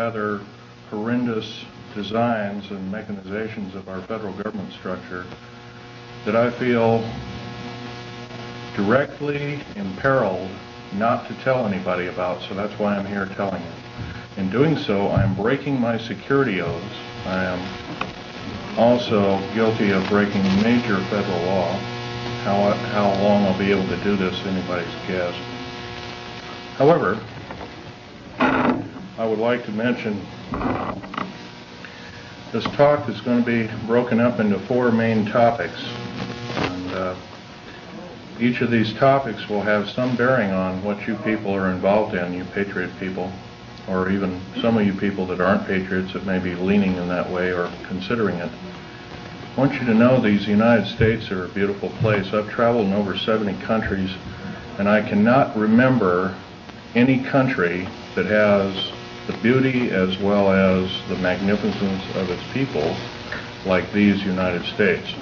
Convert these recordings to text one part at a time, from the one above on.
rather horrendous designs and mechanizations of our federal government structure that I feel directly imperiled not to tell anybody about, so that's why I'm here telling you. In doing so, I am breaking my security oaths. I am also guilty of breaking major federal law. How long I'll be able to do this, anybody's guess. However, I would like to mention this talk is going to be broken up into 4 main topics. And each of these topics will have some bearing on what you people are involved in, you patriot people, or even some of you people that aren't patriots that may be leaning in that way or considering it. I want you to know these United States are a beautiful place. I've traveled in over 70 countries, and I cannot remember any country that has the beauty as well as the magnificence of its people like these United States.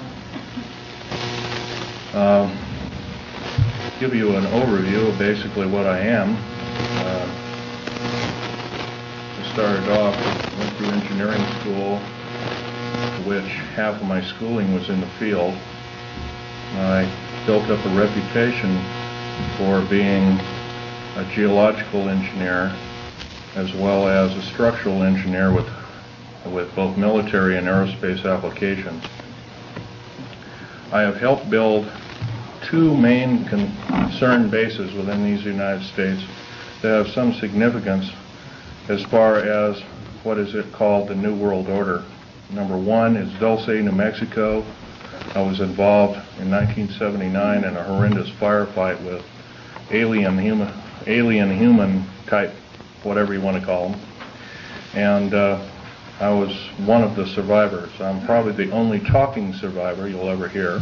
Give you an overview of basically what I am. I started off, went through engineering school, which half of my schooling was in the field. I built up a reputation for being a geological engineer as well as a structural engineer with both military and aerospace applications. I have helped build 2 main concern bases within these United States that have some significance as far as what is it called the New World Order. Number 1 is Dulce, New Mexico. I was involved in 1979 in a horrendous firefight with alien human type, whatever you want to call them. And I was one of the survivors. I'm probably the only talking survivor you'll ever hear.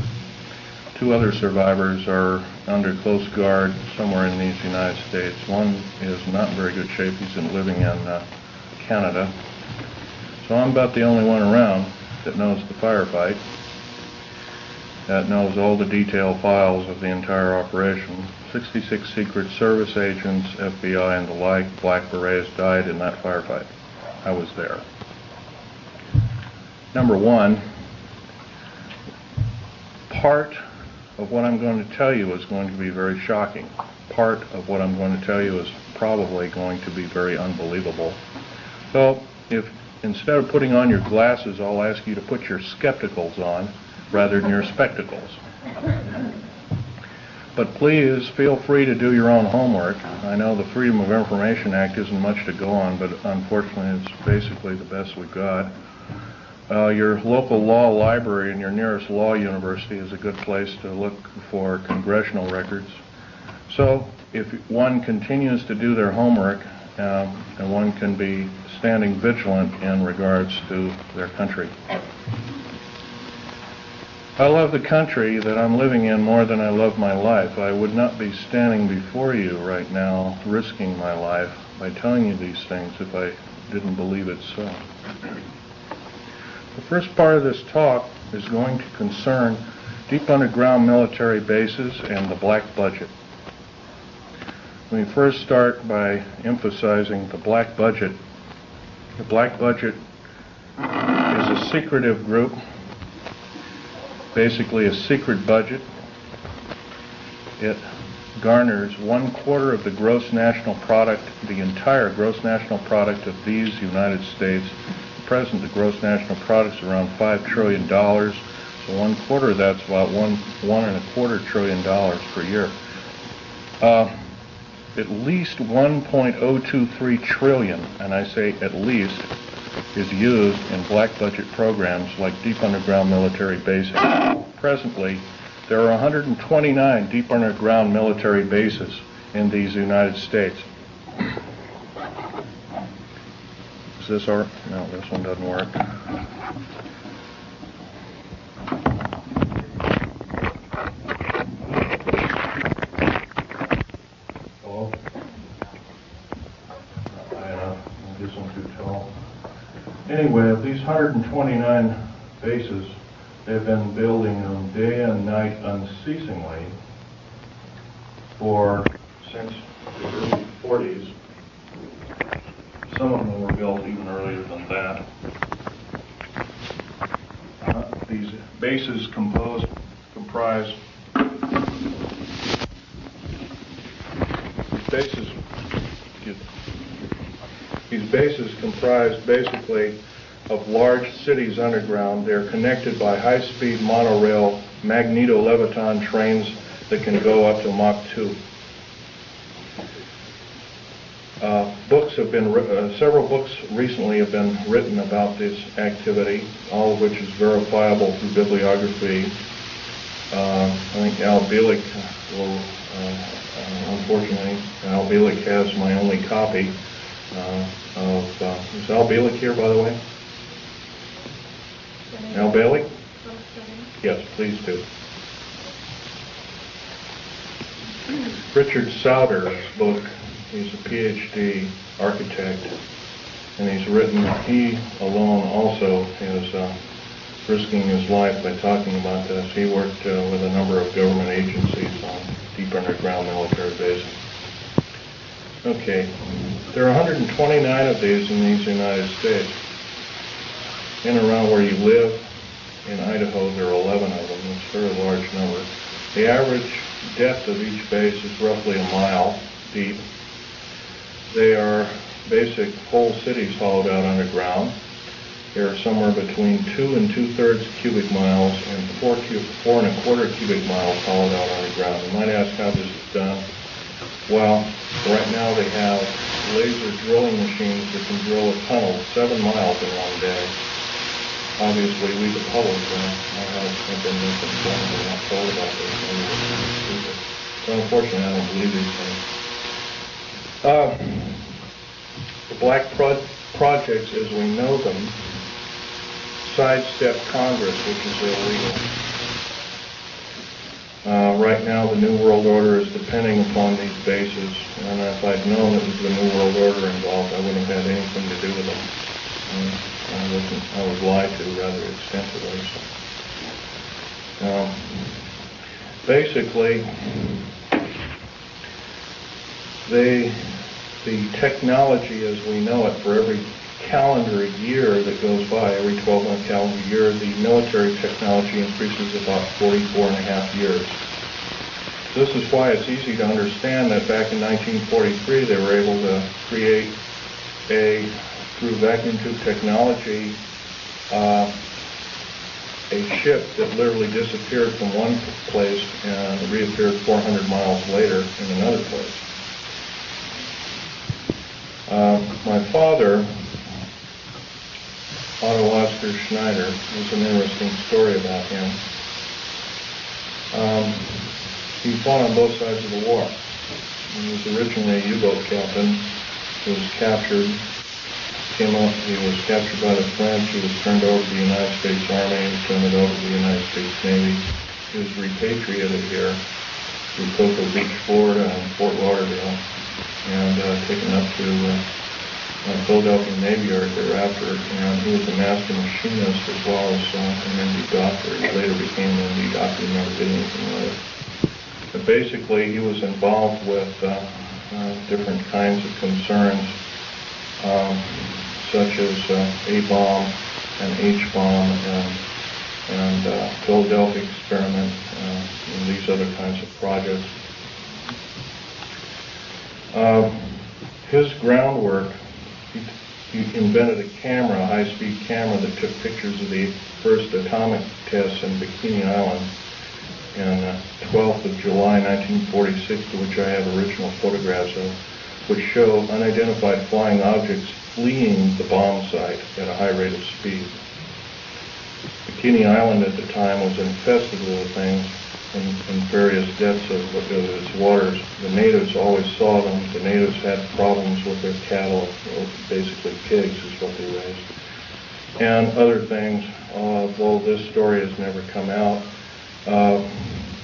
2 other survivors are under close guard somewhere in these United States. One is not in very good shape. He's living in Canada. So I'm about the only one around that knows the firefight, that knows all the detailed files of the entire operation. 66 Secret Service agents, FBI and the like, Black Berets died in that firefight. I was there. Number 1, part of what I'm going to tell you is going to be very shocking. Part of what I'm going to tell you is probably going to be very unbelievable. So if instead of putting on your glasses, I'll ask you to put your skepticals on rather than your spectacles. But please feel free to do your own homework. I know the Freedom of Information Act isn't much to go on, but unfortunately it's basically the best we've got. Your local law library and your nearest law university is a good place to look for congressional records. So if one continues to do their homework, and one can be standing vigilant in regards to their country. I love the country that I'm living in more than I love my life. I would not be standing before you right now risking my life by telling you these things if I didn't believe it so. The first part of this talk is going to concern deep underground military bases and the black budget. Let me first start by emphasizing the black budget. The black budget is a secretive group, basically a secret budget. It garners 1/4 of the gross national product, the entire gross national product of these United States. At present, the gross national product is around $5 trillion, so 1/4 of that's about $1.25 trillion per year. At least 1.023 trillion, and I say at least, is used in black budget programs like deep underground military bases. Presently, there are 129 deep underground military bases in these United States. Is this our? No, this one doesn't work. Anyway, of these 129 bases, they've been building them day and night unceasingly since the early 40s. Some of them were built even earlier than that. These bases comprise basically of large cities underground. They're connected by high-speed monorail magneto-leviton trains that can go up to Mach 2. Several books recently have been written about this activity, all of which is verifiable through bibliography. I think Al Bielek will, unfortunately, Al Bielek has my only copy is Al Bielek here, by the way? Al Bielek? Yes, please do. Richard Sauter's book, he's a PhD architect, and he alone also is risking his life by talking about this. He worked with a number of government agencies on deep underground military bases. Okay, there are 129 of these in these United States. In and around where you live, in Idaho, there are 11 of them. It's a very large number. The average depth of each base is roughly a mile deep. They are basic whole cities hollowed out underground. They are somewhere between 2 2/3 cubic miles and 4 1/4 cubic miles hollowed out underground. You might ask how this is done. Well, right now they have laser drilling machines that can drill a tunnel 7 miles in one day. Obviously, we the public have been misinformed and not told about this. So unfortunately, I don't believe these things. The black projects, as we know them, sidestep Congress, which is illegal. Right now, the New World Order is depending upon these bases, and if I'd known it was the New World Order involved, I wouldn't have had anything to do with them. I was lied to rather extensively. So. Basically, the technology as we know it for every calendar year that goes by, every 12-month calendar year, the military technology increases about 44.5 years. This is why it's easy to understand that back in 1943 they were able to create through vacuum tube technology, a ship that literally disappeared from one place and reappeared 400 miles later in another place. My father, Phil Schneider, there's an interesting story about him. He fought on both sides of the war. He was originally a U-boat captain. He was captured. He was captured by the French. He was turned over to the United States Army. He was turned over to the United States Navy. He was repatriated here to Cocoa Beach, Florida, and Fort Lauderdale, and taken up to Philadelphia Navy Yard thereafter. And he was a master machinist as well as an MD doctor. He later became an MD doctor and never did anything with it. But basically, he was involved with different kinds of concerns, such as A-bomb and H-bomb and Philadelphia experiment and these other kinds of projects. His groundwork, he invented a camera, a high-speed camera that took pictures of the first atomic tests in Bikini Island on 12th of July 1946, to which I have original photographs of, which show unidentified flying objects fleeing the bomb site at a high rate of speed. Bikini Island at the time was infested with the things in various depths of its waters. The natives always saw them. The natives had problems with their cattle, basically pigs is what they raised, and other things. Though this story has never come out,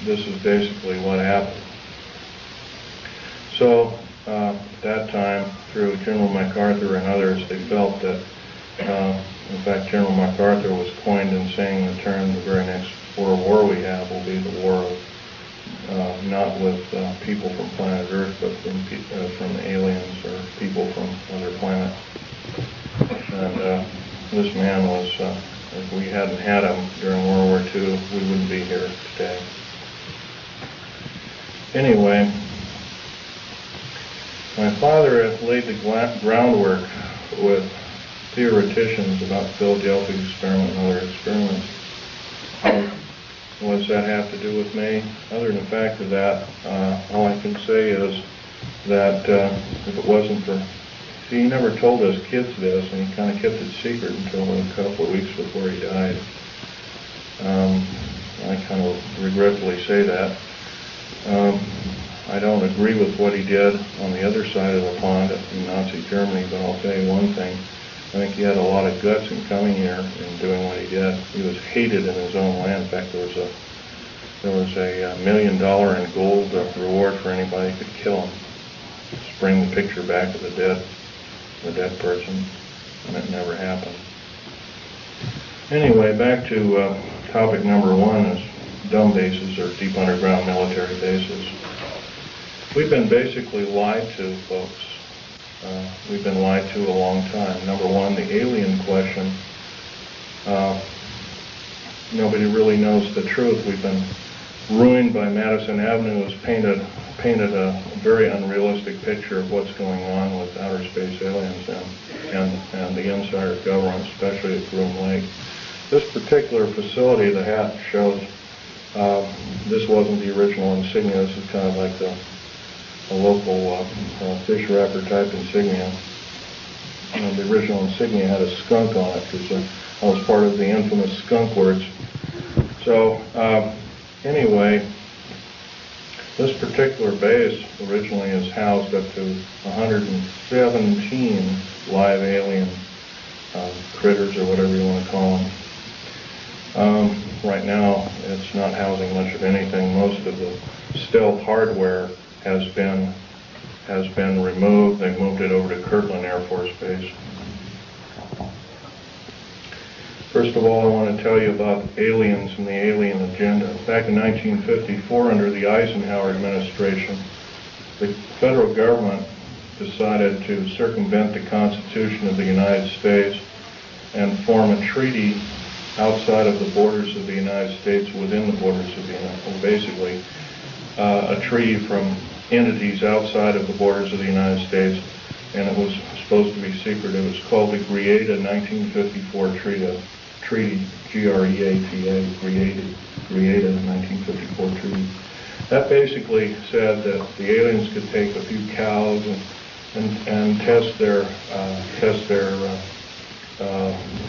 this is basically what happened. So at that time, through General MacArthur and others, they felt that, in fact, General MacArthur was coined in saying the term, the very next World War we have will be the war of, not with people from planet Earth, but from aliens or people from other planets. And this man was, if we hadn't had him during World War II, we wouldn't be here today. Anyway, my father had laid the groundwork with theoreticians about Philadelphia experiment and other experiments. What does that have to do with me? Other than the fact of that, all I can say is that if it wasn't for, see, he never told us kids this, and he kind of kept it secret until a couple of weeks before he died. I kind of regretfully say that. I don't agree with what he did on the other side of the pond in Nazi Germany, but I'll tell you one thing. I think he had a lot of guts in coming here and doing what he did. He was hated in his own land. In fact, there was a $1 million in gold reward for anybody who could kill him. Just bring the picture back of the dead person, and it never happened. Anyway, back to topic number one is dumb bases or deep underground military bases. We've been basically lied to, folks. We've been lied to a long time. Number one, the alien question. Nobody really knows the truth. We've been ruined by Madison Avenue, who's painted a very unrealistic picture of what's going on with outer space aliens and the insider government, especially at Groom Lake. This particular facility, the hat shows, this wasn't the original insignia. This is kind of like a local fish wrapper type insignia. And the original insignia had a skunk on it because I was part of the infamous skunk words. So anyway, this particular base originally is housed up to 117 live alien critters, or whatever you want to call them. Right now, it's not housing much of anything. Most of the stealth hardware has been removed. They moved it over to Kirtland Air Force Base. First of all, I want to tell you about aliens and the alien agenda. Back in 1954, under the Eisenhower administration, the federal government decided to circumvent the Constitution of the United States and form a treaty outside of the borders of the United States, within the borders of the United States, basically a treaty from entities outside of the borders of the United States, and it was supposed to be secret. It was called the Greada 1954 Treaty, G-R-E-A-T-A, Greada 1954 Treaty. That basically said that the aliens could take a few cows and test their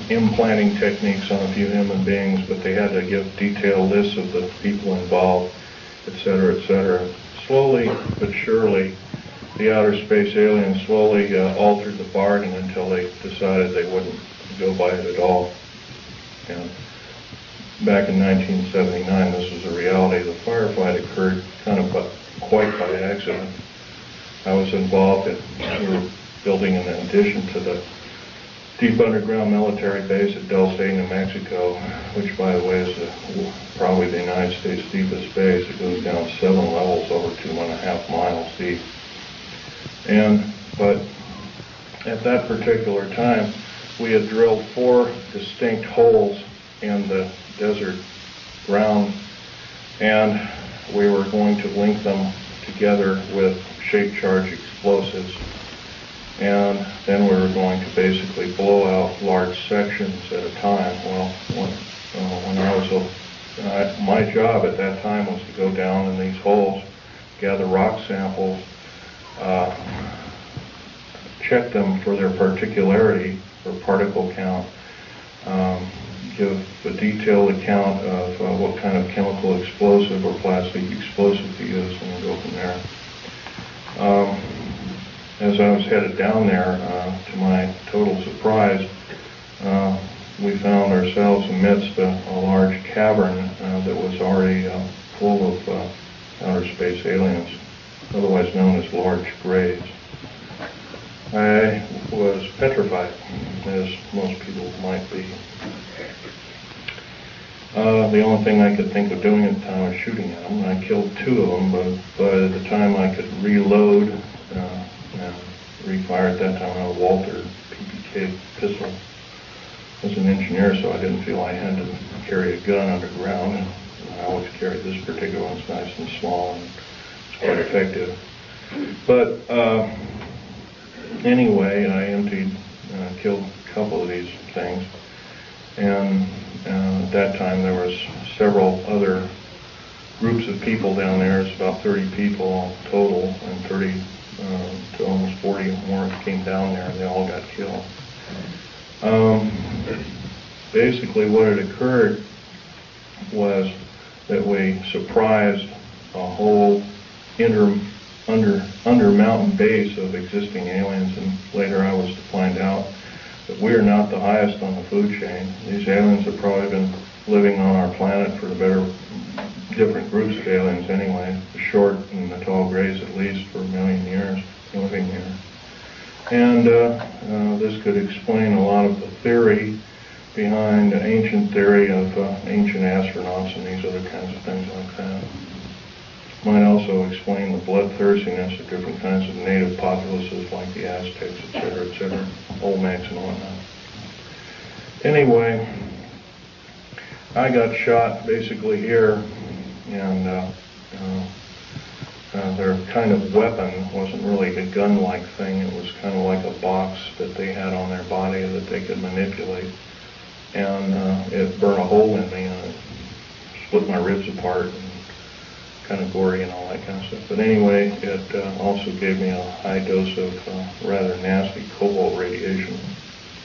implanting techniques on a few human beings, but they had to give detailed lists of the people involved, etc., etc. Slowly but surely, the outer space aliens slowly altered the bargain until they decided they wouldn't go by it at all. And back in 1979, this was a reality. The firefight occurred kind of quite by accident. I was involved in, we were building an addition to the deep underground military base at Del State, New Mexico, which, by the way, is probably the United States deepest base. It goes down 7 levels over 2.5 miles deep. But at that particular time, we had drilled 4 distinct holes in the desert ground, and we were going to link them together with shape charge explosives. And then we were going to basically blow out large sections at a time. Well, when I was my job at that time was to go down in these holes, gather rock samples, check them for their particularity or particle count, give a detailed account of what kind of chemical explosive or plastic explosive to use, and go from there. As I was headed down there, to my total surprise, we found ourselves amidst a large cavern that was already full of outer space aliens, otherwise known as large graves. I was petrified, as most people might be. The only thing I could think of doing at the time was shooting at them. I killed 2 of them, but by the time I could reload and refire at that time, I had a Walter PPK AK pistol. I was an engineer, so I didn't feel I had to carry a gun underground. And I always carried this particular one. It's nice and small, and it's quite effective. But anyway, I killed a couple of these things. And at that time, there was several other groups of people down there. It's about 30 people total, and 30 to almost 40 more came down there, and they all got killed. Basically, what had occurred was that we surprised a whole under mountain base of existing aliens, and later I was to find out that we are not the highest on the food chain. These aliens have probably been living on our planet for different groups of aliens anyway, the short and the tall grays at least, for 1 million years living here. And this could explain a lot of the theory behind the ancient theory of ancient astronauts and these other kinds of things like that. Might also explain the bloodthirstiness of different kinds of native populaces like the Aztecs, etc., Olmecs and whatnot. Anyway, I got shot basically here, and their kind of weapon wasn't really a gun-like thing. It was kind of like a box that they had on their body that they could manipulate. And it burned a hole in me, and it split my ribs apart, and kind of gory and all that kind of stuff. But anyway, it also gave me a high dose of rather nasty cobalt radiation.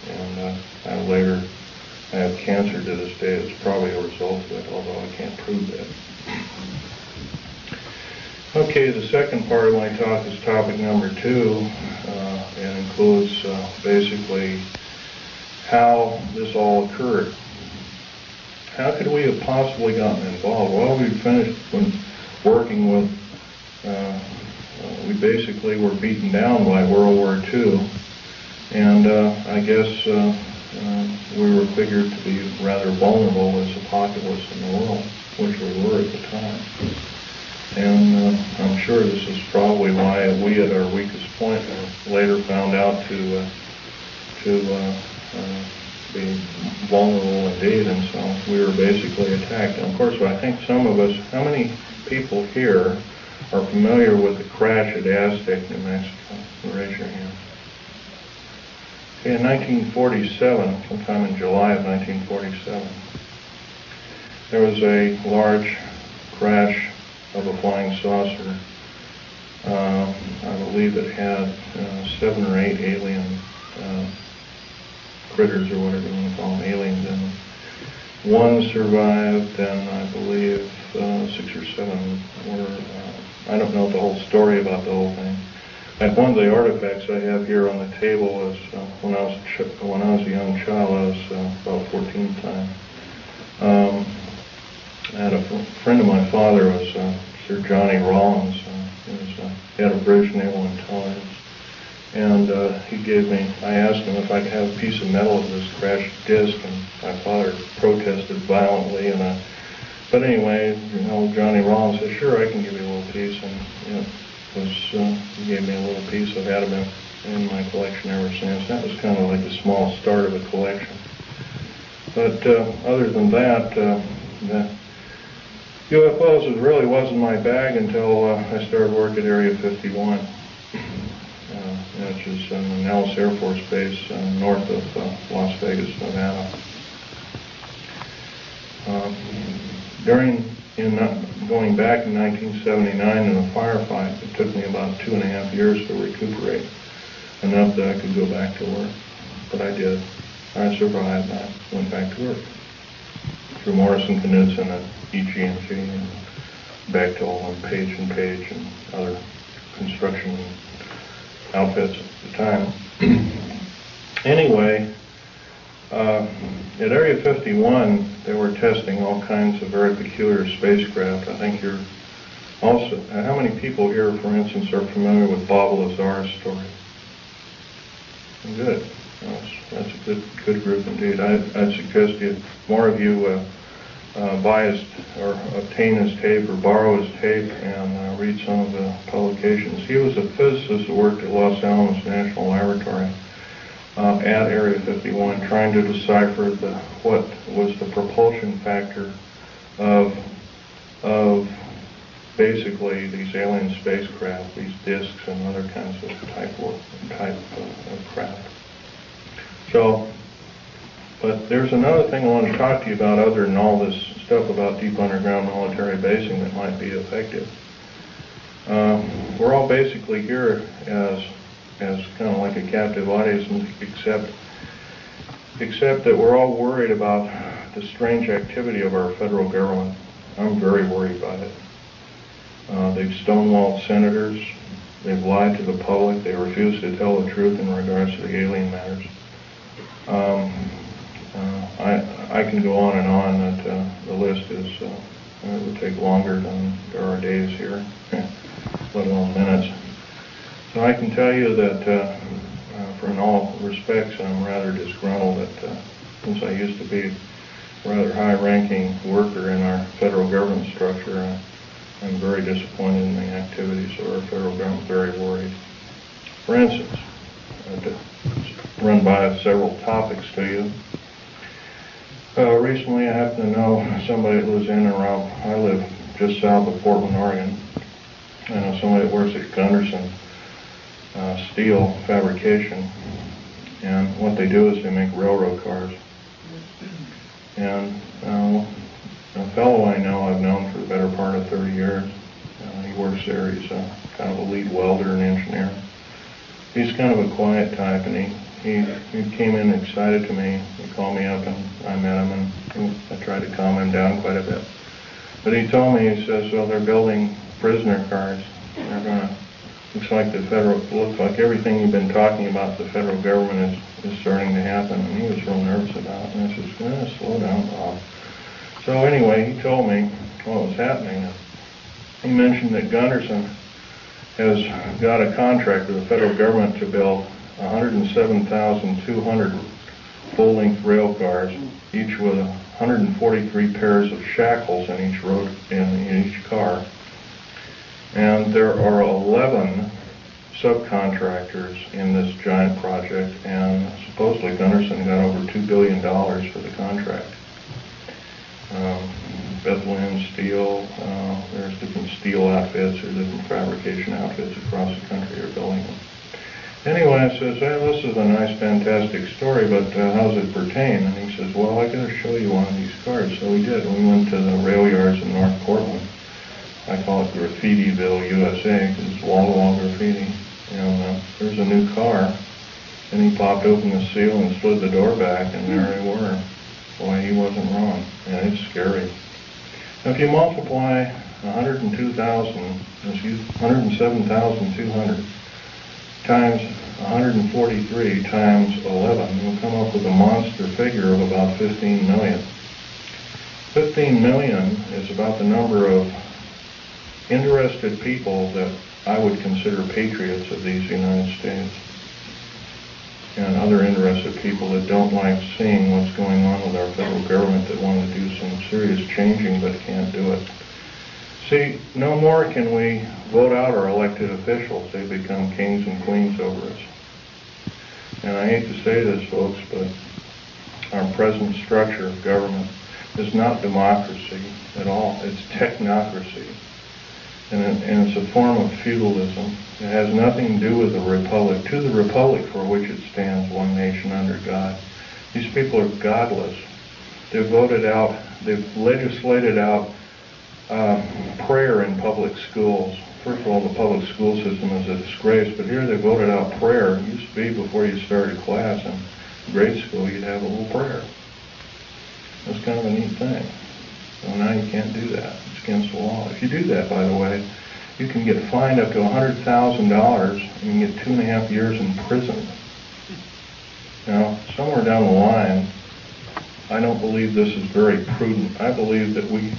And I have cancer to this day. It's probably a result of it, although I can't prove that. Okay, the second part of my talk is topic number 2, and includes basically how this all occurred. How could we have possibly gotten involved? Well, we finished working with, we basically were beaten down by World War II, and I guess we were figured to be rather vulnerable as a populace in the world, which we were at the time. And I'm sure this is probably why we, at our weakest point, later found out to be vulnerable indeed, and so we were basically attacked. And of course, I think some of us, how many people here are familiar with the crash at Aztec, New Mexico? Raise your hand. Okay, in 1947, sometime in July of 1947, there was a large crash of a flying saucer. I believe it had 7 or 8 alien critters, or whatever you want to call them, aliens in them. One survived, and I believe 6 or 7 were, I don't know the whole story about the whole thing. And one of the artifacts I have here on the table is when I was a young child, I was about 14 at the time. I had a friend of my father was Sir Johnny Rawlins. He had a British Naval Intelligence, and I asked him if I could have a piece of metal of this crashed disc, and my father protested violently. But anyway, Johnny Rawlins said, "Sure, I can give you a little piece," and he gave me a little piece. I've had them in my collection ever since. That was kind of like the small start of a collection. But other than that, the UFOs really wasn't my bag until I started work at Area 51, which is in the Nellis Air Force Base north of Las Vegas, Nevada. Going back in 1979 in a firefight, it took me about 2.5 years to recuperate, enough that I could go back to work. But I did. I survived, and I went back to work. Through Morrison Knudsen at EG&G, and Bechtel and Page and other construction outfits at the time. Anyway, at Area 51, they were testing all kinds of very peculiar spacecraft. I think you're also, how many people here, for instance, are familiar with Bob Lazar's story? Good. That's a good group indeed. I'd suggest more of you buy his, or obtain his tape, or borrow his tape, and read some of the publications. He was a physicist who worked at Los Alamos National Laboratory. at Area 51 trying to decipher what was the propulsion factor of basically these alien spacecraft, these discs and other kinds of type of craft. So, but there's another thing I want to talk to you about other than all this stuff about deep underground military basing that might be effective. We're all basically here as kind of like a captive audience, except that we're all worried about the strange activity of our federal government. I'm very worried about it. They've stonewalled senators. They've lied to the public. They refuse to tell the truth in regards to the alien matters. I can go on and on. That the list is it would take longer than there are days here, let alone minutes. So I can tell you that, in all respects, I'm rather disgruntled that since I used to be a rather high-ranking worker in our federal government structure, I'm very disappointed in the activities of our federal government, very worried. For instance, to run by several topics to you. Recently I happen to know somebody that lives in and around, I live just south of Portland, Oregon. I know somebody that works at Gunderson Steel Fabrication, and what they do is they make railroad cars. And a fellow I know, I've known for the better part of 30 years. He works there. He's kind of a lead welder and engineer. He's kind of a quiet type, and he came in excited to me. He called me up, and I met him, and I tried to calm him down quite a bit. But he told me, he says, well, they're building prisoner cars. They're going to, looks like everything you've been talking about the federal government is starting to happen. And he was real nervous about it. And I said, slow down, Bob. So anyway, he told me what was happening. He mentioned that Gunderson has got a contract with the federal government to build 107,200 full-length rail cars, each with 143 pairs of shackles in each car. And there are 11 subcontractors in this giant project, and supposedly Gunderson got over $2 billion for the contract. Bethlehem Steel, there's different steel outfits or different fabrication outfits across the country are building them. Anyway, I says, hey, this is a nice, fantastic story, but how does it pertain? And he says, well, I got to show you one of these cars. So we did. We went to the rail yards in North Portland. I call it Graffitiville, USA, because it's wall-to-wall graffiti. And there's a new car, and he popped open the seal and slid the door back, and there they were. Boy, he wasn't wrong. And it's scary. Now, if you multiply 107,200 times 143 times 11, you'll come up with a monster figure of about 15 million. 15 million is about the number of interested people that I would consider patriots of these United States, and other interested people that don't like seeing what's going on with our federal government, that want to do some serious changing but can't do it. See, no more can we vote out our elected officials. They become kings and queens over us. And I hate to say this, folks, but our present structure of government is not democracy at all. It's technocracy. And it's a form of feudalism. It has nothing to do with the republic. To the republic for which it stands, one nation under God. These people are godless. They've voted out, they've legislated out prayer in public schools. First of all, the public school system is a disgrace, but here they voted out prayer. It used to be before you started class in grade school, you'd have a little prayer. That's kind of a neat thing. So now you can't do that. It's against the law. If you do that, by the way, you can get fined up to $100,000 and you can get 2.5 years in prison. Now, somewhere down the line, I don't believe this is very prudent. I believe that we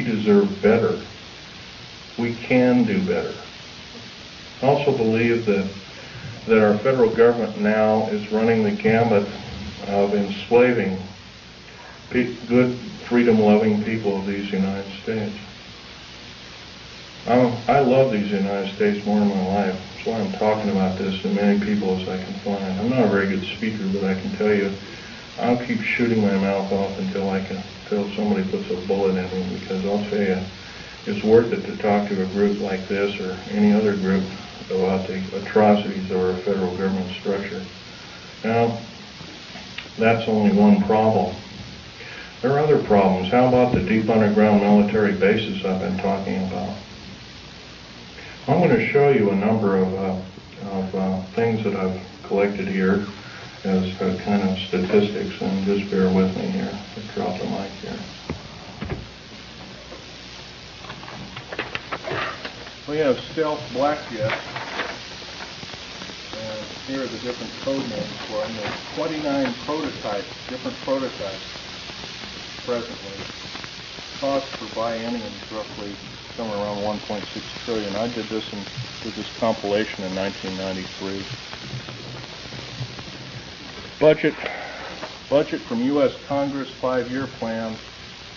deserve better. We can do better. I also believe that our federal government now is running the gamut of enslaving good, freedom-loving people of these United States. I love these United States more in my life. That's why I'm talking about this to as many people as I can find. I'm not a very good speaker, but I can tell you, I'll keep shooting my mouth off until somebody puts a bullet in me, because I'll tell you, it's worth it to talk to a group like this or any other group about the atrocities of our federal government structure. Now, that's only one problem. There are other problems. How about the deep underground military bases I've been talking about? I'm going to show you a number of things that I've collected here as kind of statistics, and just bear with me here. I'll drop the mic here. We have stealth black jets, and here are the different code names for them. There's 29 prototypes, different prototypes presently. Cost per biennium is roughly somewhere around 1.6 trillion. I did this compilation in 1993. Budget from U.S. Congress 5-year plan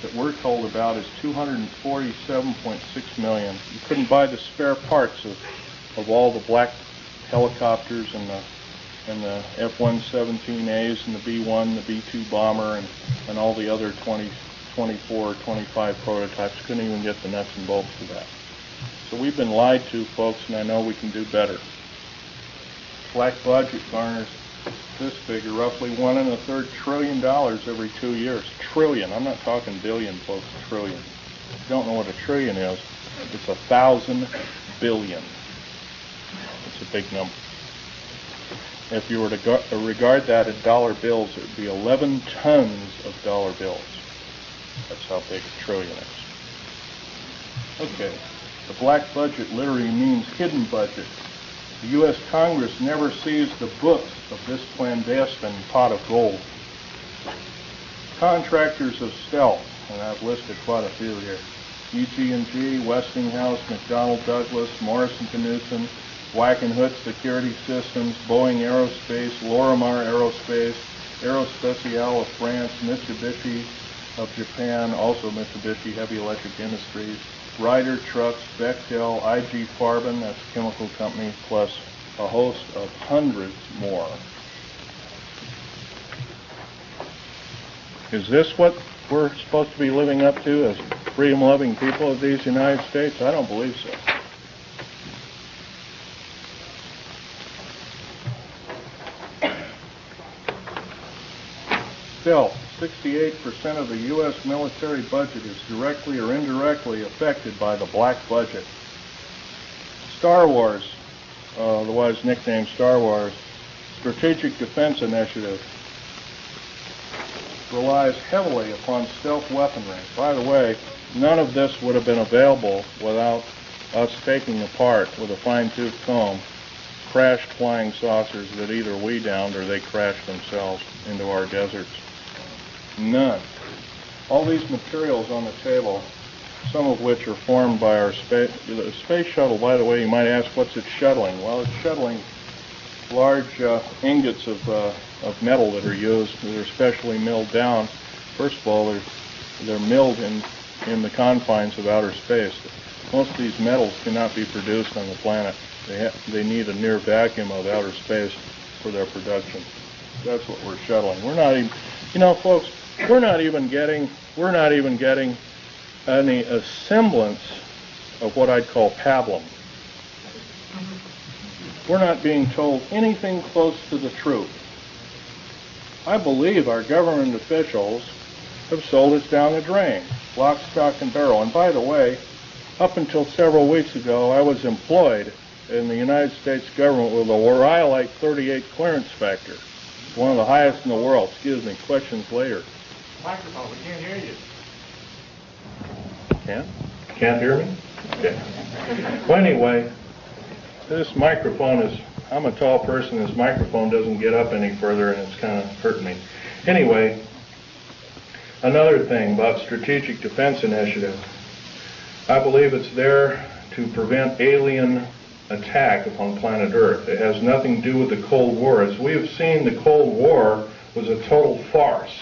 that we're told about is $247.6 million. You couldn't buy the spare parts of all the black helicopters and the F-117As and the B-1, the B-2 bomber, and all the other 24, 25 prototypes. Couldn't even get the nuts and bolts for that. So we've been lied to, folks, and I know we can do better. Black budget garners this figure, roughly $1.25 trillion every 2 years. Trillion. I'm not talking billion, folks. Trillion. If you don't know what a trillion is, it's 1,000 billion. It's a big number. If you were to regard that in dollar bills, it would be 11 tons of dollar bills. That's how big a trillion is. Okay. The black budget literally means hidden budget. The U.S. Congress never sees the books of this clandestine pot of gold. Contractors of stealth, and I've listed quite a few here: EG&G, Westinghouse, McDonnell Douglas, Morrison-Knudsen, Wackenhut Security Systems, Boeing Aerospace, Lorimar Aerospace, Aerospatiale of France, Mitsubishi of Japan, also Mitsubishi Heavy Electric Industries, Ryder Trucks, Bechtel, IG Farben, that's a chemical company, plus a host of hundreds more. Is this what we're supposed to be living up to as freedom-loving people of these United States? I don't believe so. Still, 68% of the U.S. military budget is directly or indirectly affected by the black budget. Star Wars, otherwise nicknamed Star Wars, Strategic Defense Initiative, relies heavily upon stealth weaponry. By the way, none of this would have been available without us taking apart with a fine-tooth comb crashed flying saucers that either we downed or they crashed themselves into our deserts. None. All these materials on the table, some of which are formed by our space shuttle. By the way, you might ask, what's it shuttling? Well, it's shuttling large ingots of metal that are used, that are specially milled down. First of all, they're milled in the confines of outer space. Most of these metals cannot be produced on the planet. They need a near vacuum of outer space for their production. That's what we're shuttling. We're not even, folks, we're not even getting a semblance of what I'd call pablum. We're not being told anything close to the truth. I believe our government officials have sold us down the drain, lock, stock, and barrel. And by the way, up until several weeks ago, I was employed in the United States government with a Rhyolite 38 clearance factor. One of the highest in the world. Excuse me, questions later. Microphone, we can't hear you. Can't hear me? Okay. Well, anyway, this microphone is, I'm a tall person, this microphone doesn't get up any further and it's kind of hurting me. Anyway, another thing about Strategic Defense Initiative. I believe it's there to prevent alien attack upon planet Earth. It has nothing to do with the Cold War. As we have seen, the Cold War was a total farce.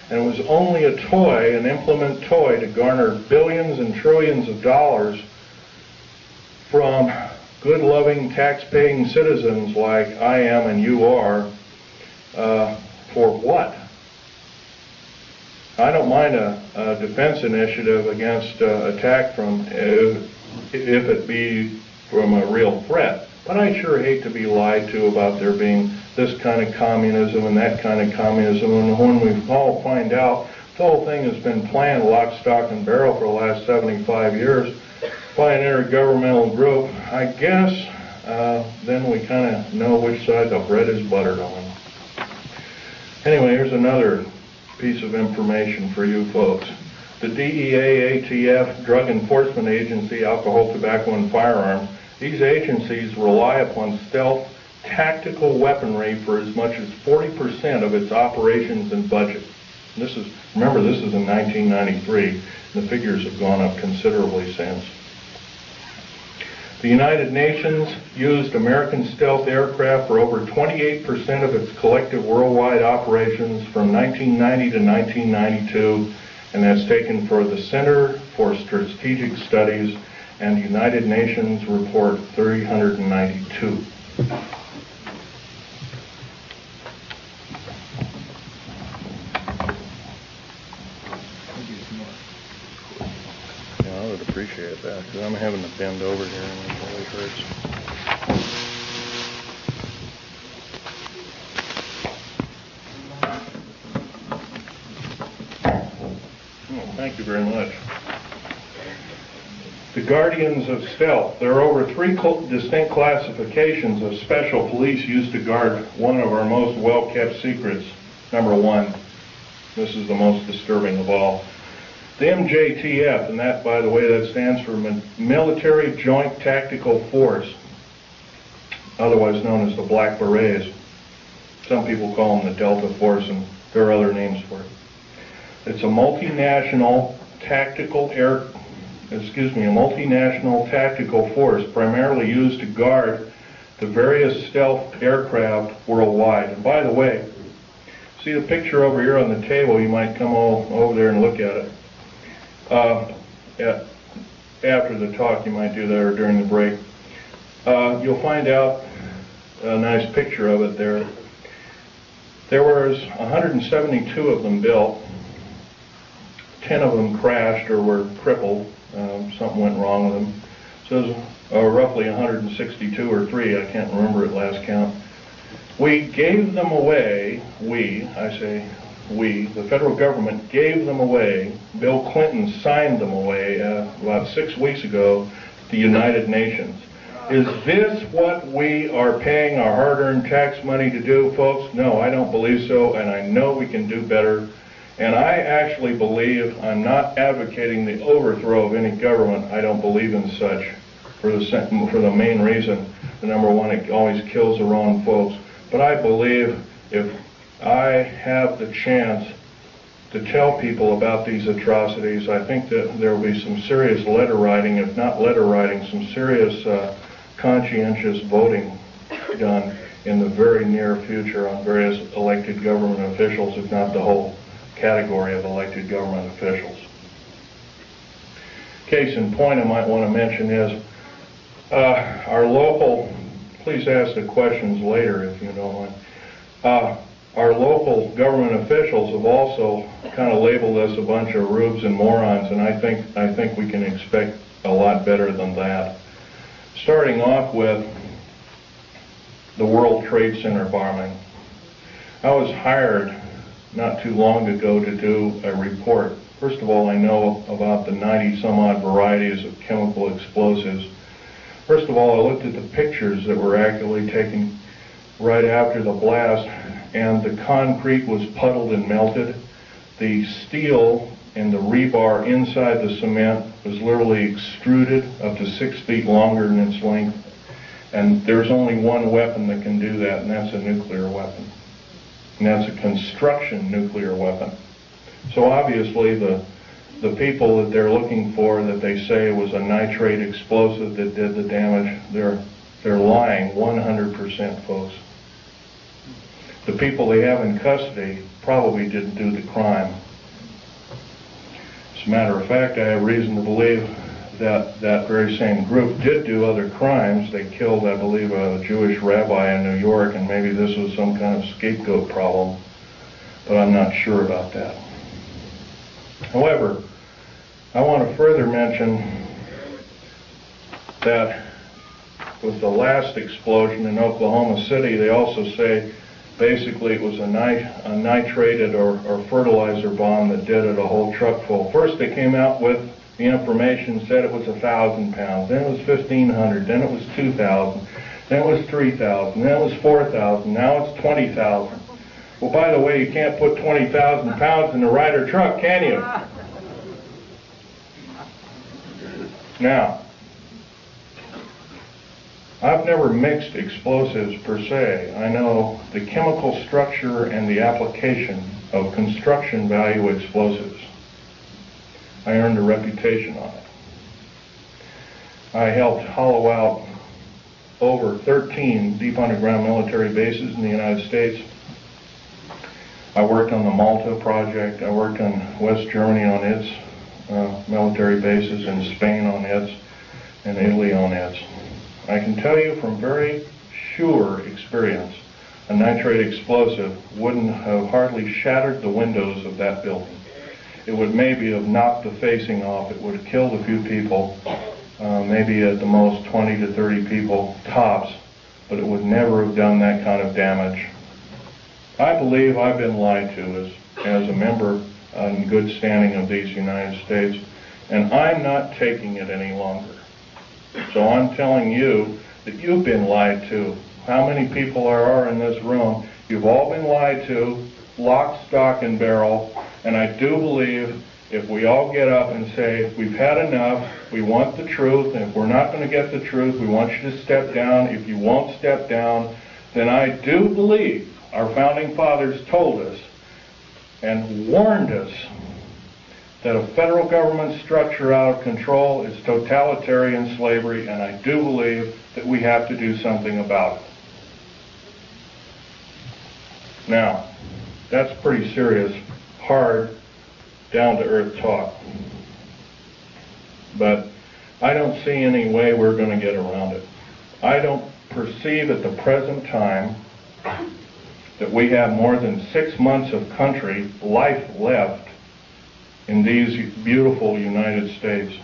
And it was only a toy, an implement toy, to garner billions and trillions of dollars from good, loving, tax-paying citizens like I am and you are. For what? I don't mind a defense initiative against attack from, if it be from a real threat. But I sure hate to be lied to about there being this kind of communism and that kind of communism. And when we all find out the whole thing has been planned lock, stock, and barrel for the last 75 years by an intergovernmental group, I guess then we kind of know which side the bread is buttered on. Anyway, here's another piece of information for you folks. The DEA, ATF, Drug Enforcement Agency, Alcohol, Tobacco, and Firearms, these agencies rely upon stealth tactical weaponry for as much as 40% of its operations and budget. Remember, this is in 1993. The figures have gone up considerably since. The United Nations used American stealth aircraft for over 28% of its collective worldwide operations from 1990 to 1992, and that's taken for the Center for Strategic Studies and United Nations Report 392. Yeah, I would appreciate that, because I'm having to bend over here and it really hurts. Oh, thank you very much. The Guardians of Stealth. There are over 3 distinct classifications of special police used to guard one of our most well-kept secrets. Number 1, this is the most disturbing of all. The MJTF, and that, by the way, that stands for Military Joint Tactical Force, otherwise known as the Black Berets. Some people call them the Delta Force, and there are other names for it. It's a multinational tactical tactical force primarily used to guard the various stealth aircraft worldwide. And by the way, see the picture over here on the table? You might come over there and look at it. After the talk, you might do that, or during the break. You'll find out a nice picture of it there. There was 172 of them built. 10 of them crashed or were crippled. Something went wrong with them. So it was roughly 162 or 3. I can't remember at last count. We gave them away. The federal government gave them away. Bill Clinton signed them away about 6 weeks ago to the United Nations. Is this what we are paying our hard-earned tax money to do, folks? No, I don't believe so, and I know we can do better. And I actually believe, I'm not advocating the overthrow of any government. I don't believe in such for the main reason. The number 1, it always kills the wrong folks. But I believe if I have the chance to tell people about these atrocities, I think that there will be some serious letter writing, if not letter writing, some serious conscientious voting done in the very near future on various elected government officials, if not the whole category of elected government officials. Case in point I might want to mention is our local, please ask the questions later if you don't mind. Our local government officials have also kind of labeled us a bunch of rubes and morons, and I think we can expect a lot better than that. Starting off with the World Trade Center bombing. I was hired not too long ago to do a report. First of all, I know about the 90-some-odd varieties of chemical explosives. First of all, I looked at the pictures that were actually taken right after the blast, and the concrete was puddled and melted. The steel and the rebar inside the cement was literally extruded up to 6 feet longer in its length. And there's only one weapon that can do that, and that's a nuclear weapon. And that's a construction nuclear weapon. So obviously the people that they're looking for, that they say was a nitrate explosive that did the damage, they're lying 100%, folks. The people they have in custody probably didn't do the crime. As a matter of fact, I have reason to believe that that very same group did do other crimes. They killed, I believe, a Jewish rabbi in New York, and maybe this was some kind of scapegoat problem, but I'm not sure about that. However, I want to further mention that with the last explosion in Oklahoma City, they also say basically it was a nitrated or fertilizer bomb that did it, a whole truck full. First they came out with the information, said it was 1,000 pounds, then it was 1,500, then it was 2,000, then it was 3,000, then it was 4,000, now it's 20,000. Well, by the way, you can't put 20,000 pounds in a Ryder truck, can you? Now, I've never mixed explosives per se. I know the chemical structure and the application of construction value explosives. I earned a reputation on it. I helped hollow out over 13 deep underground military bases in the United States. I worked on the Malta project. I worked on West Germany on its military bases, and Spain on its, and Italy on its. I can tell you from very sure experience, a nitrate explosive wouldn't have hardly shattered the windows of that building. It would maybe have knocked the facing off. It would have killed a few people, maybe at the most 20 to 30 people tops, but it would never have done that kind of damage. I believe I've been lied to as a member in good standing of these United States, and I'm not taking it any longer. So I'm telling you that you've been lied to. How many people there are in this room? You've all been lied to, lock, stock, and barrel, and I do believe if we all get up and say, we've had enough, we want the truth, and if we're not going to get the truth, we want you to step down. If you won't step down, then I do believe our founding fathers told us and warned us that a federal government structure out of control is totalitarian slavery, and I do believe that we have to do something about it. Now, that's pretty serious, hard, down-to-earth talk. But I don't see any way we're going to get around it. I don't perceive at the present time that we have more than 6 months of country life left in these beautiful United States.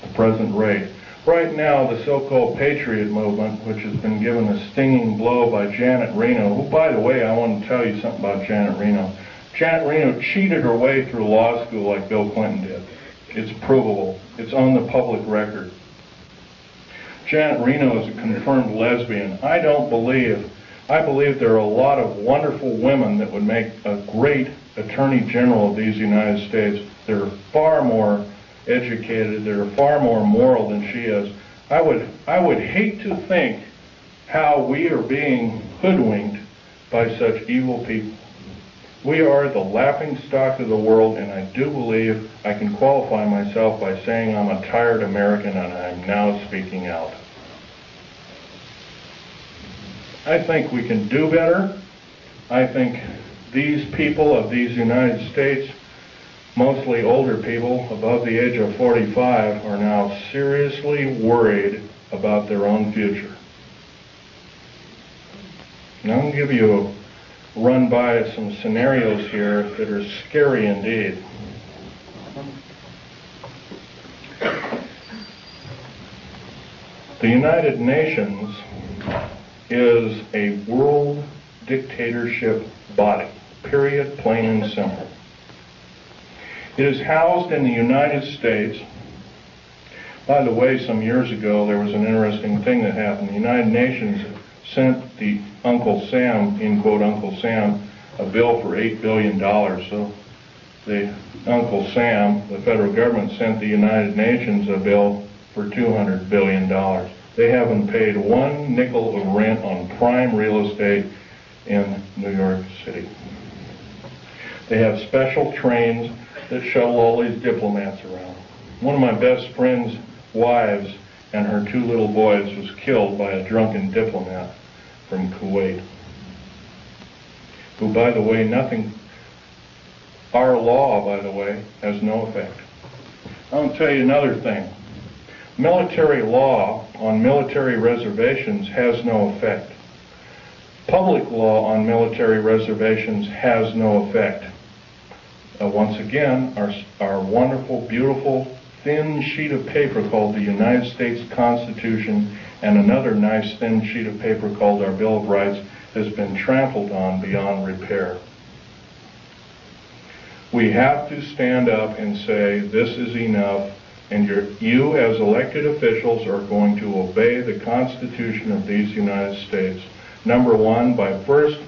The present rate. Right now, the so-called Patriot movement, which has been given a stinging blow by Janet Reno, who, by the way, I want to tell you something about Janet Reno. Janet Reno cheated her way through law school like Bill Clinton did. It's provable. It's on the public record. Janet Reno is a confirmed lesbian. I believe there are a lot of wonderful women that would make a great Attorney General of these United States. They're far more educated, they're far more moral than she is. I would hate to think how we are being hoodwinked by such evil people. We are the laughingstock of the world, and I do believe I can qualify myself by saying I'm a tired American, and I'm now speaking out. I think we can do better. I think these people of these United States, mostly older people above the age of 45, are now seriously worried about their own future. And I'm going to give you a run by some scenarios here that are scary indeed. The United Nations is a world dictatorship body, period, plain and simple. It is housed in the United States. By the way, some years ago there was an interesting thing that happened. The United Nations sent the Uncle Sam, in quote Uncle Sam, a bill for $8 billion. So the Uncle Sam, the federal government, sent the United Nations a bill for $200 billion. They haven't paid one nickel of rent on prime real estate in New York City. They have special trains that shuttle all these diplomats around. One of my best friend's wives and her 2 little boys was killed by a drunken diplomat from Kuwait, who, by the way, Our law, by the way, has no effect. I'll tell you another thing. Military law on military reservations has no effect. Public law on military reservations has no effect. Once again, our wonderful, beautiful, thin sheet of paper called the United States Constitution and another nice thin sheet of paper called our Bill of Rights has been trampled on beyond repair. We have to stand up and say, this is enough, and you as elected officials are going to obey the Constitution of these United States. Number one, by first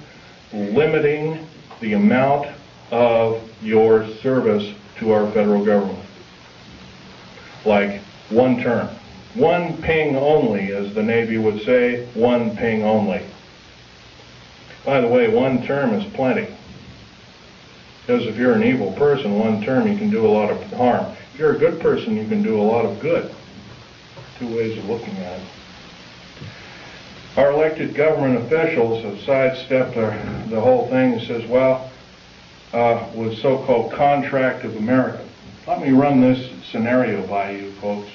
limiting the amount of your service to our federal government. Like one term. One ping only, as the Navy would say, one ping only. By the way, one term is plenty. Because if you're an evil person, one term you can do a lot of harm. If you're a good person, you can do a lot of good. Two ways of looking at it. Our elected government officials have sidestepped the whole thing and says, well, with so-called contract of America. Let me run this scenario by you, folks.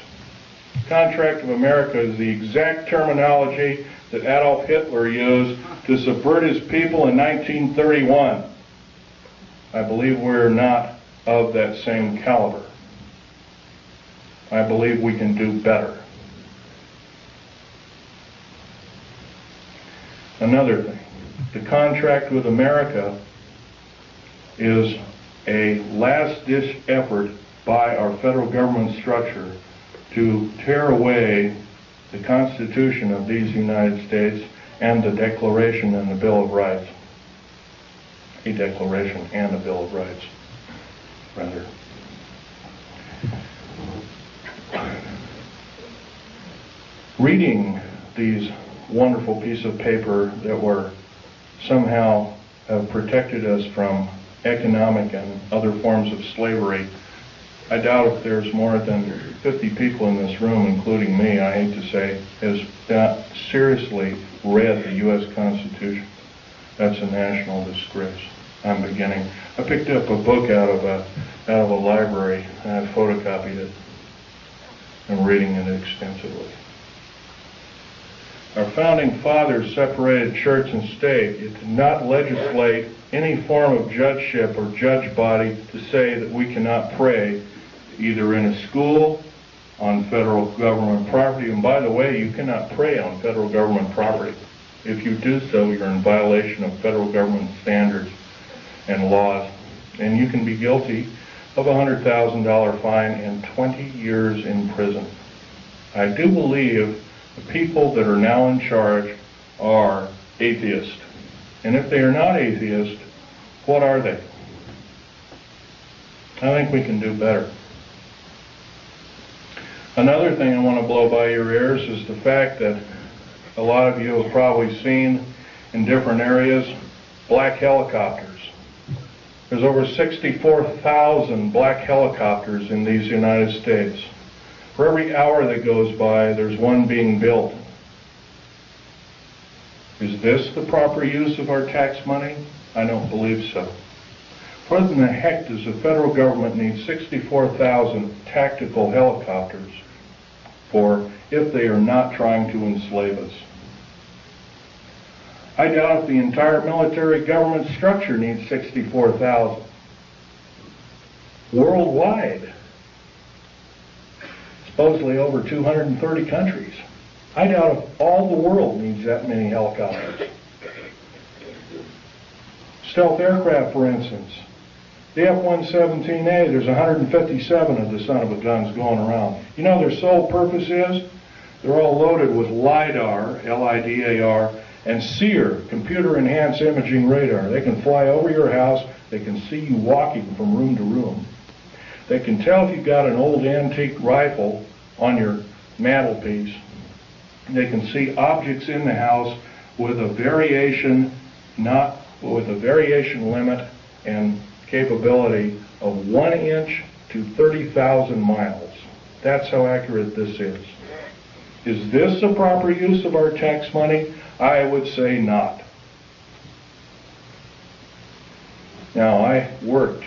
Contract of America is the exact terminology that Adolf Hitler used to subvert his people in 1931. I believe we're not of that same caliber. I believe we can do better. Another thing, the contract with America is a last-ditch effort by our federal government structure to tear away the Constitution of these United States and the Declaration and the Bill of Rights. A Declaration and a Bill of Rights, rather. Reading these wonderful pieces of paper that were somehow protected us from economic and other forms of slavery, I doubt if there's more than 50 people in this room, including me, I hate to say, has not seriously read the U.S. Constitution. That's a national disgrace. I'm beginning. I picked up a book out of a library and I photocopied it. I'm reading it extensively. Our founding fathers separated church and state. It did not legislate any form of judgeship or judge body to say that we cannot pray either in a school, on federal government property. And by the way, you cannot pray on federal government property. If you do so, you're in violation of federal government standards and laws. And you can be guilty of a $100,000 fine and 20 years in prison. I do believe the people that are now in charge are atheists. And if they are not atheists, what are they? I think we can do better. Another thing I want to blow by your ears is the fact that a lot of you have probably seen in different areas black helicopters. There's over 64,000 black helicopters in these United States. For every hour that goes by, there's one being built. Is this the proper use of our tax money? I don't believe so. What in the heck does the federal government need 64,000 tactical helicopters for if they are not trying to enslave us? I doubt if the entire military government structure needs 64,000. Worldwide. Supposedly over 230 countries. I doubt if all the world needs that many helicopters. Stealth aircraft, for instance. The F-117A, there's 157 of the son of a guns going around. You know their sole purpose is? They're all loaded with LIDAR, L-I-D-A-R, and SEER, computer-enhanced imaging radar. They can fly over your house. They can see you walking from room to room. They can tell if you've got an old antique rifle on your mantelpiece. They can see objects in the house with a variation, limit and capability of 1 inch to 30,000 miles. That's how accurate this is. Is this the proper use of our tax money? I would say not. Now, I worked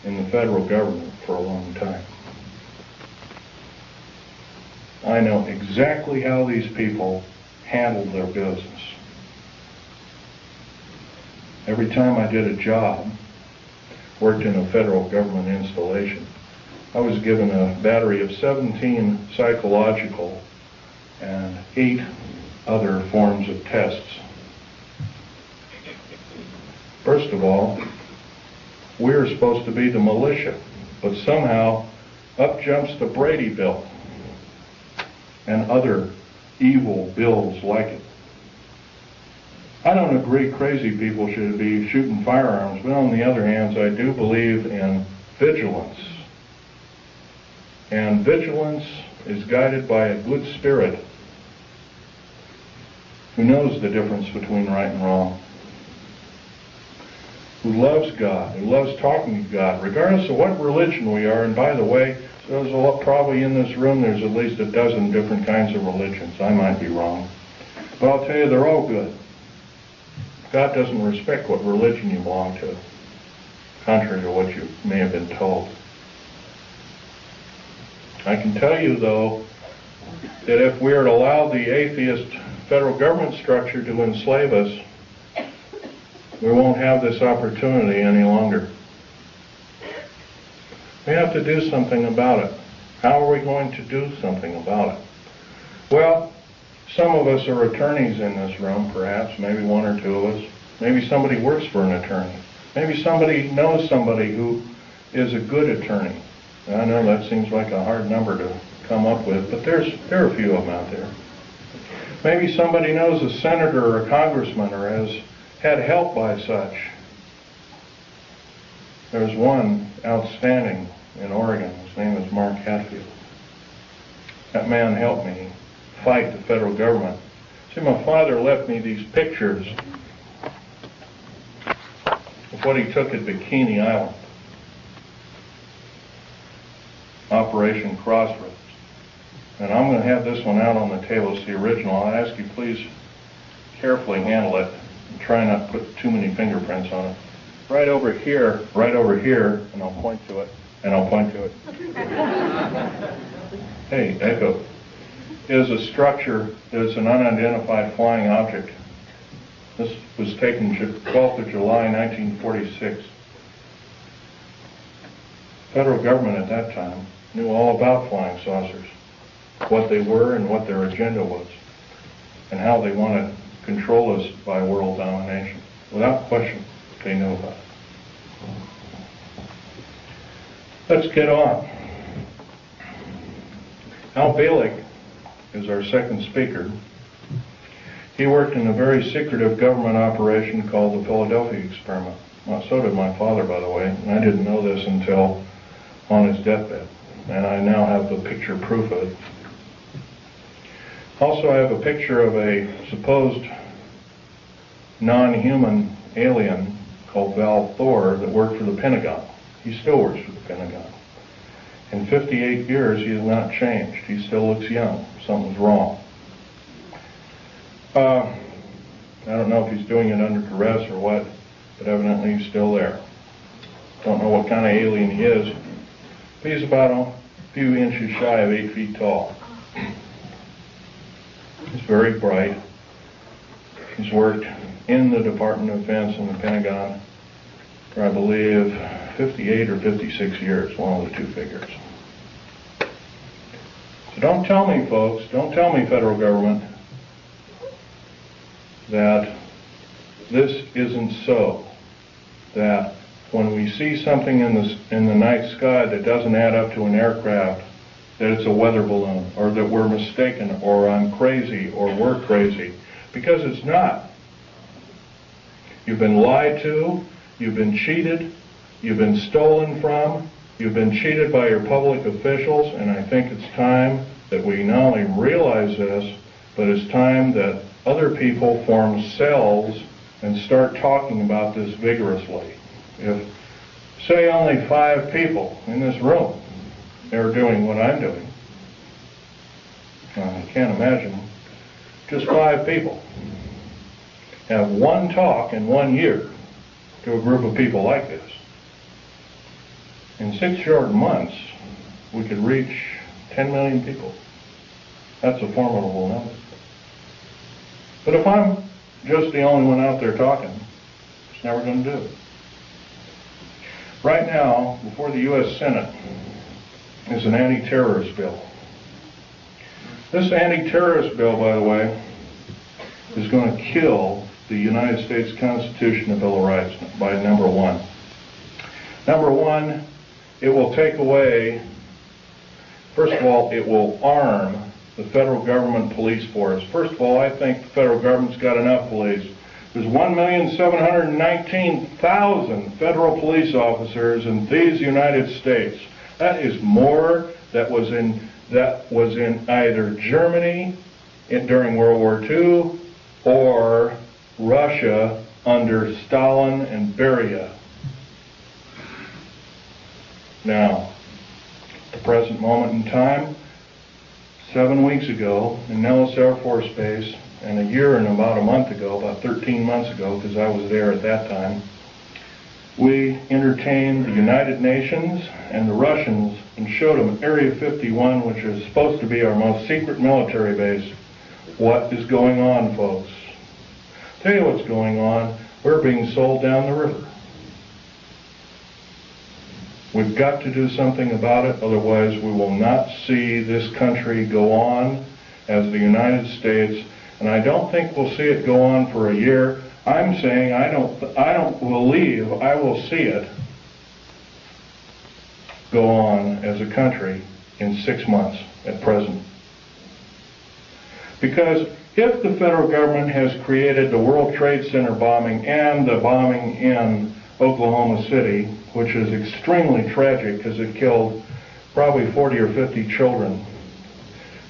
in the federal government for a long time. I know exactly how these people handled their business. Every time I did a job, worked in a federal government installation, I was given a battery of 17 psychological and 8 other forms of tests. First of all, we're supposed to be the militia, but somehow up jumps the Brady Bill and other evil bills like it. I don't agree crazy people should be shooting firearms, but on the other hand, I do believe in vigilance. And vigilance is guided by a good spirit who knows the difference between right and wrong, who loves God, who loves talking to God, regardless of what religion we are. And by the way, there's probably in this room, there's at least a dozen different kinds of religions. I might be wrong. But I'll tell you, they're all good. God doesn't respect what religion you belong to, contrary to what you may have been told. I can tell you, though, that if we are to allow the atheist federal government structure to enslave us, we won't have this opportunity any longer. We have to do something about it. How are we going to do something about it? Well, some of us are attorneys in this room, perhaps, maybe 1 or 2 of us. Maybe somebody works for an attorney. Maybe somebody knows somebody who is a good attorney. And I know that seems like a hard number to come up with, but there are a few of them out there. Maybe somebody knows a senator or a congressman or has had help by such. There's one outstanding in Oregon. His name is Mark Hatfield. That man helped me fight the federal government. See, my father left me these pictures of what he took at Bikini Island, Operation Crossroads. And I'm going to have this one out on the table. It's the original. I'll ask you please carefully handle it and try not to put too many fingerprints on it. Right over here, and I'll point to it, and I'll point to it. Hey, Echo. Is a structure that is an unidentified flying object. This was taken 12th of July, 1946. Federal government at that time knew all about flying saucers, what they were and what their agenda was, and how they want to control us by world domination. Without question, they knew about it. Let's get on. Al Bielek is our second speaker. He worked in a very secretive government operation called the Philadelphia Experiment. Well, so did my father, by the way, and I didn't know this until on his deathbed, and I now have the picture proof of it. Also, I have a picture of a supposed non-human alien called Val Thor that worked for the Pentagon. He still works for the Pentagon. In 58 years, he has not changed. He still looks young. Something's wrong. I don't know if he's doing it under duress or what, but evidently he's still there. Don't know what kind of alien he is. But he's about a few inches shy of 8 feet tall. He's very bright. He's worked in the Department of Defense and the Pentagon for, I believe, 58 or 56 years, one of the two figures. So don't tell me, folks, don't tell me, federal government, that this isn't so. That when we see something in the night sky that doesn't add up to an aircraft, that it's a weather balloon, or that we're mistaken, or I'm crazy, or we're crazy. Because it's not. You've been lied to, you've been cheated, you've been stolen from, you've been cheated by your public officials, and I think it's time that we not only realize this, but it's time that other people form cells and start talking about this vigorously. If, say, only 5 people in this room are doing what I'm doing, I can't imagine just 5 people have one 1 talk in 1 year to a group of people like this. in 6 short months, we could reach 10 million people. That's a formidable number. But if I'm just the only one out there talking, it's never going to do it. Right now, before the U.S. Senate is an anti-terrorist bill. This anti-terrorist bill, by the way, is going to kill the United States Constitution and Bill of Rights by number one. Number one, it will take away, first of all, it will arm the federal government police force. First of all, I think the federal government's got enough police. There's 1,719,000 federal police officers in these United States. That is more that was in either Germany during World War II or Russia under Stalin and Beria. Now, at the present moment in time, 7 weeks ago in Nellis Air Force Base, and a year and about a month ago, about 13 months ago, because I was there at that time, we entertained the United Nations and the Russians and showed them Area 51, which is supposed to be our most secret military base. What is going on, folks? Tell you what's going on. We're being sold down the river. We've got to do something about it, otherwise we will not see this country go on as the United States, and I don't think we'll see it go on for a year. I'm saying I don't believe I will see it go on as a country in 6 months at present. Because if the federal government has created the World Trade Center bombing and the bombing in Oklahoma City, which is extremely tragic because it killed probably 40 or 50 children.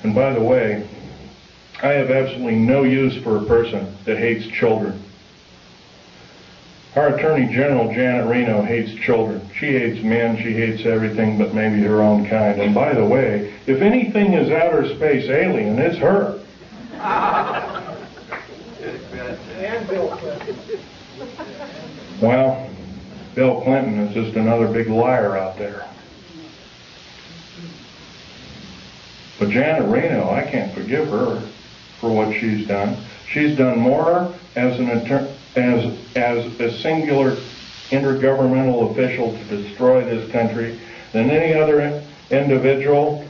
And by the way, I have absolutely no use for a person that hates children. Our Attorney General, Janet Reno, hates children. She hates men, she hates everything but maybe her own kind. And by the way, if anything is outer space alien, it's her. Well, Bill Clinton is just another big liar out there. But Janet Reno, I can't forgive her for what she's done. She's done more as a singular intergovernmental official to destroy this country than any other individual,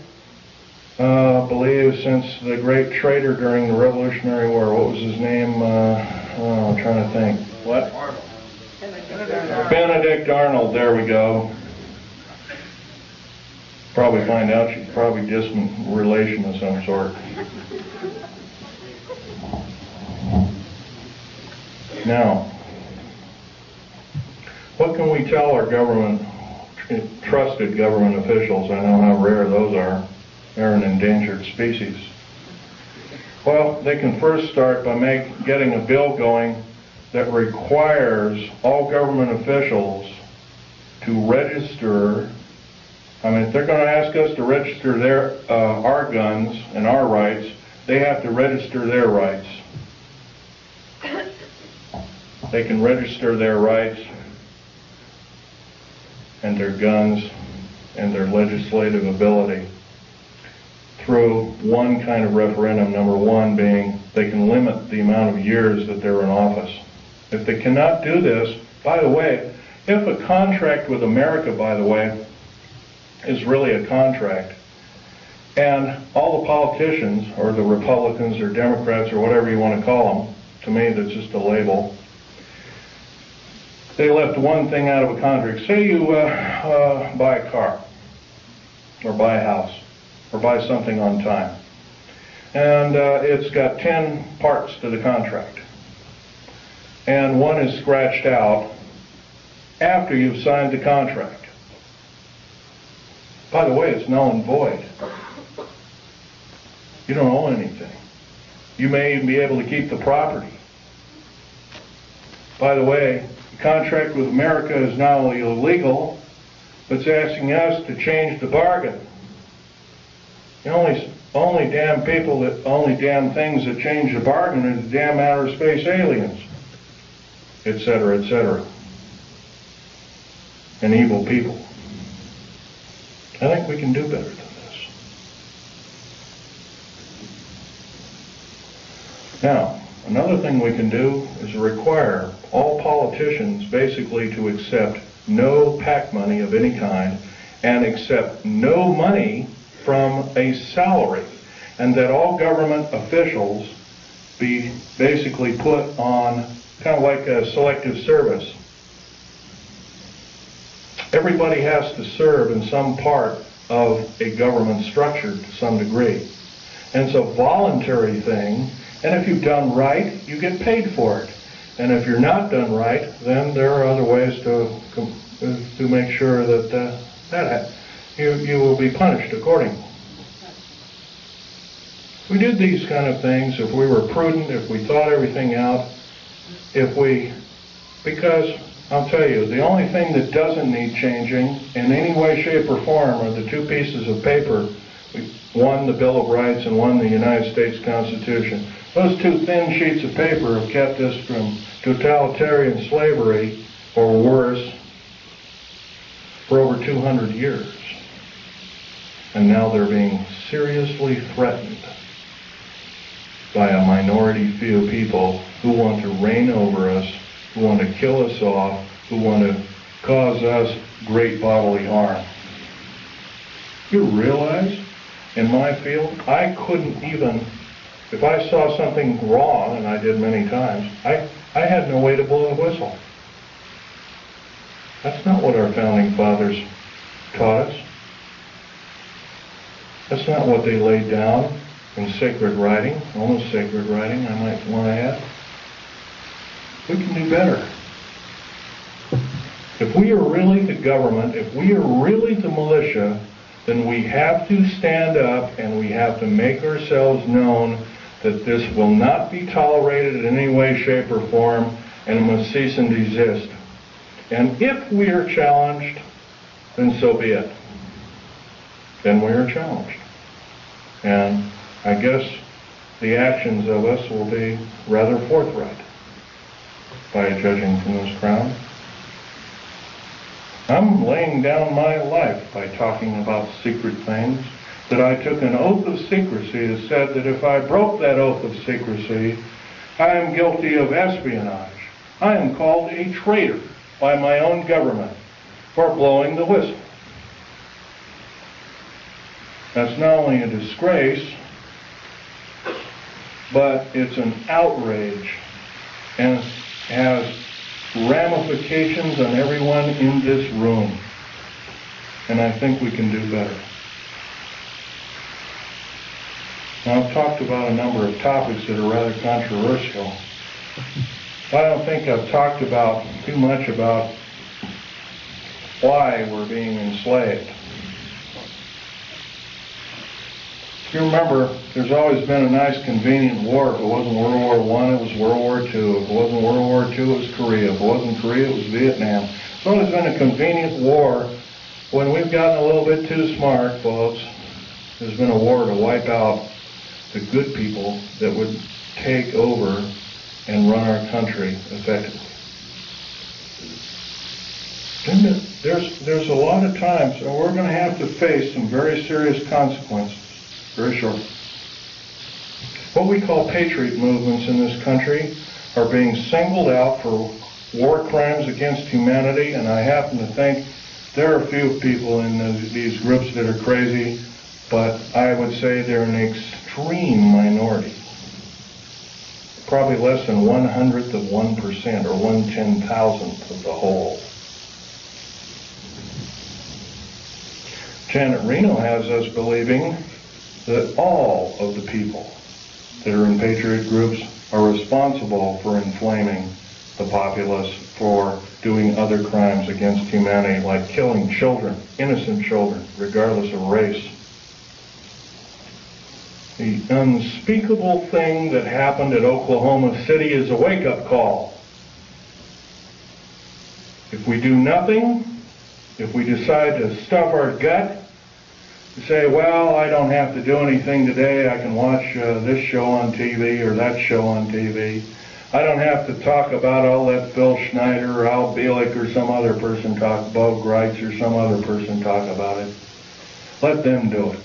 I believe, since the great traitor during the Revolutionary War. What was his name? I'm trying to think. What? Arnold. Benedict Arnold, there we go. Probably find out she's probably distant relation of some sort. Now, what can we tell our government, trusted government officials? I know how rare those are. They're an endangered species. Well, they can first start by getting a bill going that requires all government officials to register. I mean, if they're going to ask us to register our guns and our rights, they have to register their rights. They can register their rights and their guns and their legislative ability through one kind of referendum, number one being they can limit the amount of years that they're in office. If they cannot do this, by the way, if a contract with America, by the way, is really a contract, and all the politicians, or the Republicans or Democrats or whatever you want to call them, to me that's just a label, they left one thing out of a contract. Say you buy a car, or buy a house, or buy something on time, and it's got 10 parts to the contract, and one is scratched out after you've signed the contract. By the way, it's null and void. You don't own anything. You may even be able to keep the property. By the way, the contract with America is not only illegal, but it's asking us to change the bargain. The only damn things that change the bargain are the damn outer space aliens, etc., etc., and evil people. I think we can do better than this. Now, another thing we can do is require all politicians basically to accept no PAC money of any kind and accept no money from a salary, and that all government officials be basically put on kind of like a selective service. Everybody has to serve in some part of a government structure to some degree. And it's a voluntary thing, and if you've done right, you get paid for it. And if you're not done right, then there are other ways to make sure that you will be punished accordingly. If we did these kind of things, if we were prudent, if we thought everything out, because I'll tell you, the only thing that doesn't need changing in any way, shape, or form are the two pieces of paper, one the Bill of Rights and one the United States Constitution. Those two thin sheets of paper have kept us from totalitarian slavery, or worse, for over 200 years. And now they're being seriously threatened by a minority few people who want to reign over us, who want to kill us off, who want to cause us great bodily harm. You realize, in my field, I couldn't even, if I saw something wrong, and I did many times, I had no way to blow the whistle. That's not what our founding fathers taught us. That's not what they laid down in sacred writing, almost sacred writing, I might want to add. We can do better. If we are really the government, if we are really the militia, then we have to stand up and we have to make ourselves known that this will not be tolerated in any way, shape, or form, and it must cease and desist. And if we are challenged, then so be it. Then we are challenged. And I guess the actions of us will be rather forthright, by judging from this crowd. I'm laying down my life by talking about secret things, that I took an oath of secrecy that said that if I broke that oath of secrecy, I am guilty of espionage. I am called a traitor by my own government for blowing the whistle. That's not only a disgrace, but it's an outrage and has ramifications on everyone in this room. And I think we can do better. Now, I've talked about a number of topics that are rather controversial. I don't think I've talked about too much about why we're being enslaved. If you remember, there's always been a nice convenient war. If it wasn't World War I, it was World War II. If it wasn't World War II, it was Korea. If it wasn't Korea, it was Vietnam. It's always been a convenient war. When we've gotten a little bit too smart, folks, there's been a war to wipe out the good people that would take over and run our country effectively. There's a lot of times, and we're going to have to face some very serious consequences. Very short. What we call patriot movements in this country are being singled out for war crimes against humanity, and I happen to think there are a few people in these groups that are crazy, but I would say they're an extreme minority. Probably less than 1/100 of 1% or 1/10,000th of the whole. Janet Reno has us believing that all of the people that are in patriot groups are responsible for inflaming the populace, for doing other crimes against humanity, like killing children, innocent children, regardless of race. The unspeakable thing that happened at Oklahoma City is a wake-up call. If we do nothing, if we decide to stuff our gut, to say, well, I don't have to do anything today, I can watch this show on TV or that show on TV. I don't have to talk about, I'll let Phil Schneider or Al Bielek or some other person talk, Bo Greitz or some other person talk about it. Let them do it.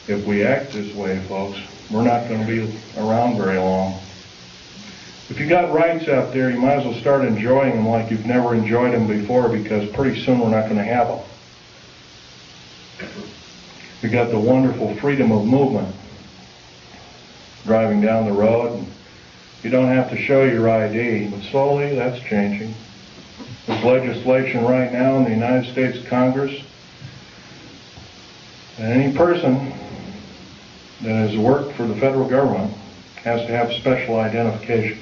If we act this way, folks, we're not going to be around very long. If you got rights out there, you might as well start enjoying them like you've never enjoyed them before, because pretty soon we're not going to have them. We got the wonderful freedom of movement. Driving down the road, and you don't have to show your ID, but slowly that's changing. There's legislation right now in the United States Congress that any person that has worked for the federal government has to have special identification.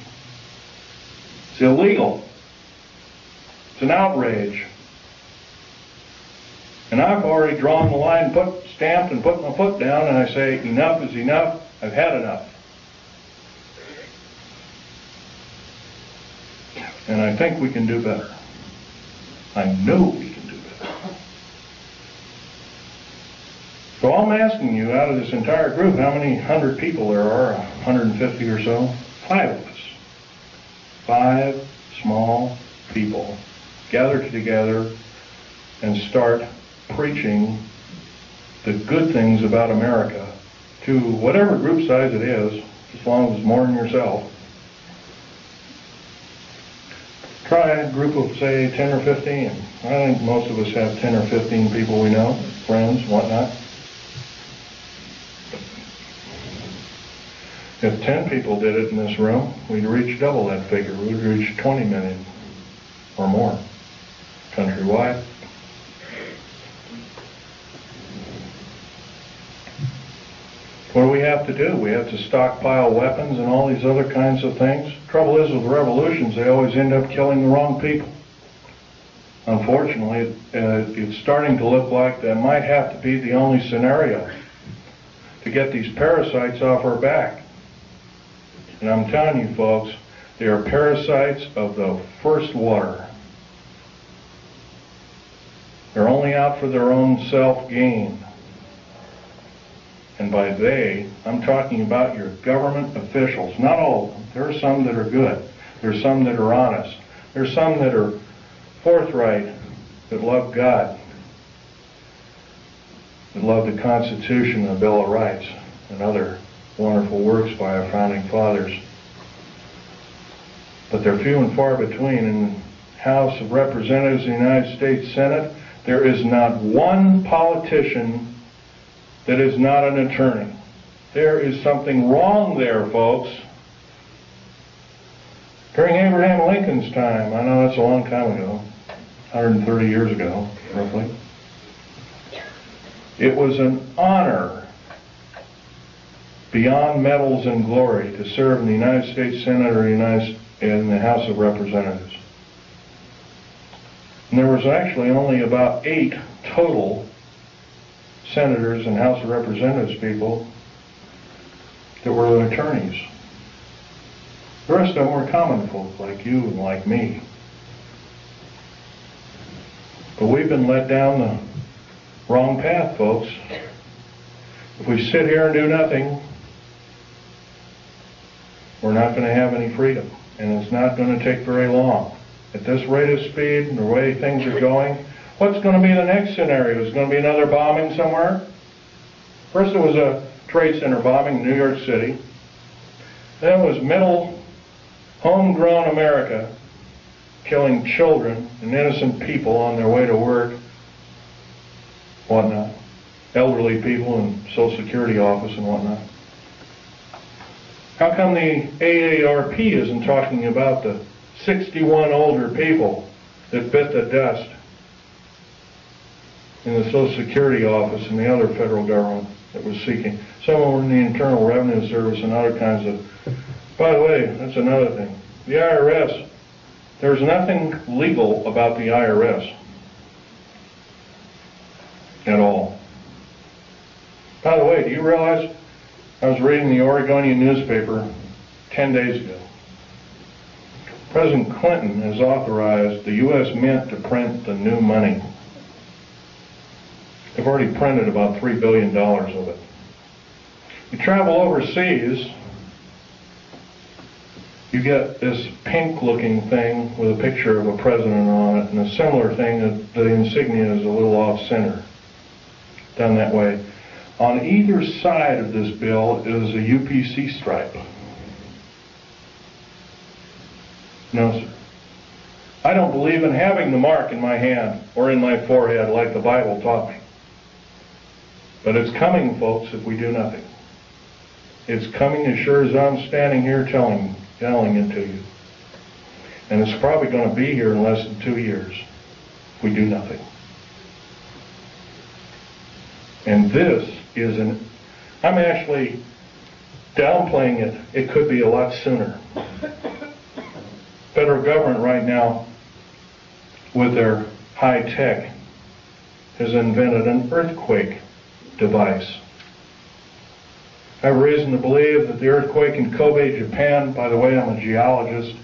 It's illegal. It's an outrage. And I've already drawn the line, stamped and put my foot down, and I say, enough is enough. I've had enough. And I think we can do better. I know we can do better. So I'm asking you, out of this entire group, how many 100 people there are, 150 or so? 5 of us. 5 small people gathered together and start preaching the good things about America to whatever group size it is, as long as it's more than yourself. Try a group of, say, 10 or 15. I think most of us have 10 or 15 people we know, friends, whatnot. If 10 people did it in this room, we'd reach double that figure. We'd reach 20 million or more countrywide. What do we have to do? We have to stockpile weapons and all these other kinds of things. Trouble is with revolutions, they always end up killing the wrong people. Unfortunately, it's starting to look like that might have to be the only scenario to get these parasites off our back. And I'm telling you folks, they are parasites of the first water. They're only out for their own self-gain. And by they, I'm talking about your government officials. Not all of them. There are some that are good. There are some that are honest. There are some that are forthright, that love God, that love the Constitution and the Bill of Rights, and other wonderful works by our founding fathers. But they're few and far between. In the House of Representatives in the United States Senate, there is not one politician that is not an attorney. There is something wrong there, folks. During Abraham Lincoln's time, I know that's a long time ago, 130 years ago, roughly, it was an honor beyond medals and glory to serve in the United States Senate or in the House of Representatives. And there was actually only about 8 total senators and House of Representatives people that were attorneys. The rest of them were common folk like you and like me. But we've been led down the wrong path, folks. If we sit here and do nothing, we're not going to have any freedom. And it's not going to take very long. At this rate of speed and the way things are going, what's going to be the next scenario? Is it going to be another bombing somewhere? First it was a trade center bombing in New York City. Then it was middle, homegrown America killing children and innocent people on their way to work, whatnot. Elderly people in Social Security office and whatnot. How come the AARP isn't talking about the 61 older people that bit the dust in the Social Security office and the other federal government that was seeking? Some of them were in the Internal Revenue Service and other kinds of... By the way, that's another thing. The IRS, there's nothing legal about the IRS at all. By the way, do you realize, I was reading the Oregonian newspaper 10 days ago. President Clinton has authorized the U.S. Mint to print the new money. They've already printed about $3 billion of it. You travel overseas, you get this pink-looking thing with a picture of a president on it, and a similar thing that the insignia is a little off-center. done that way. On either side of this bill is a UPC stripe. No, sir. I don't believe in having the mark in my hand or in my forehead like the Bible taught me. But it's coming, folks, if we do nothing. It's coming as sure as I'm standing here telling it to you. And it's probably going to be here in less than 2 years if we do nothing. And this is I'm actually downplaying it. It could be a lot sooner. Federal government right now, with their high tech, has invented an earthquake device. I have reason to believe that the earthquake in Kobe, Japan, by the way, I'm a geologist,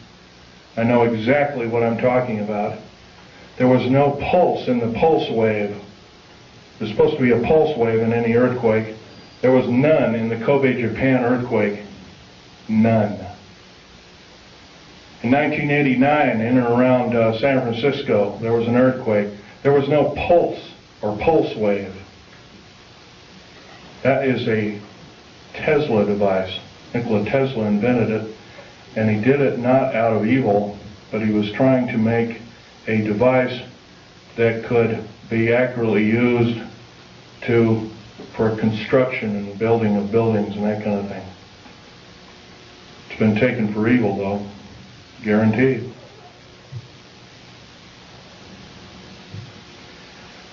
I know exactly what I'm talking about. There was no pulse in the pulse wave. There's supposed to be a pulse wave in any earthquake. There was none in the Kobe, Japan earthquake. None. In 1989, in and around San Francisco, there was an earthquake. There was no pulse or pulse wave. That is a Tesla device. Nikola Tesla invented it, and he did it not out of evil, but he was trying to make a device that could be accurately used for construction and building of buildings and that kind of thing. It's been taken for evil, though. Guaranteed.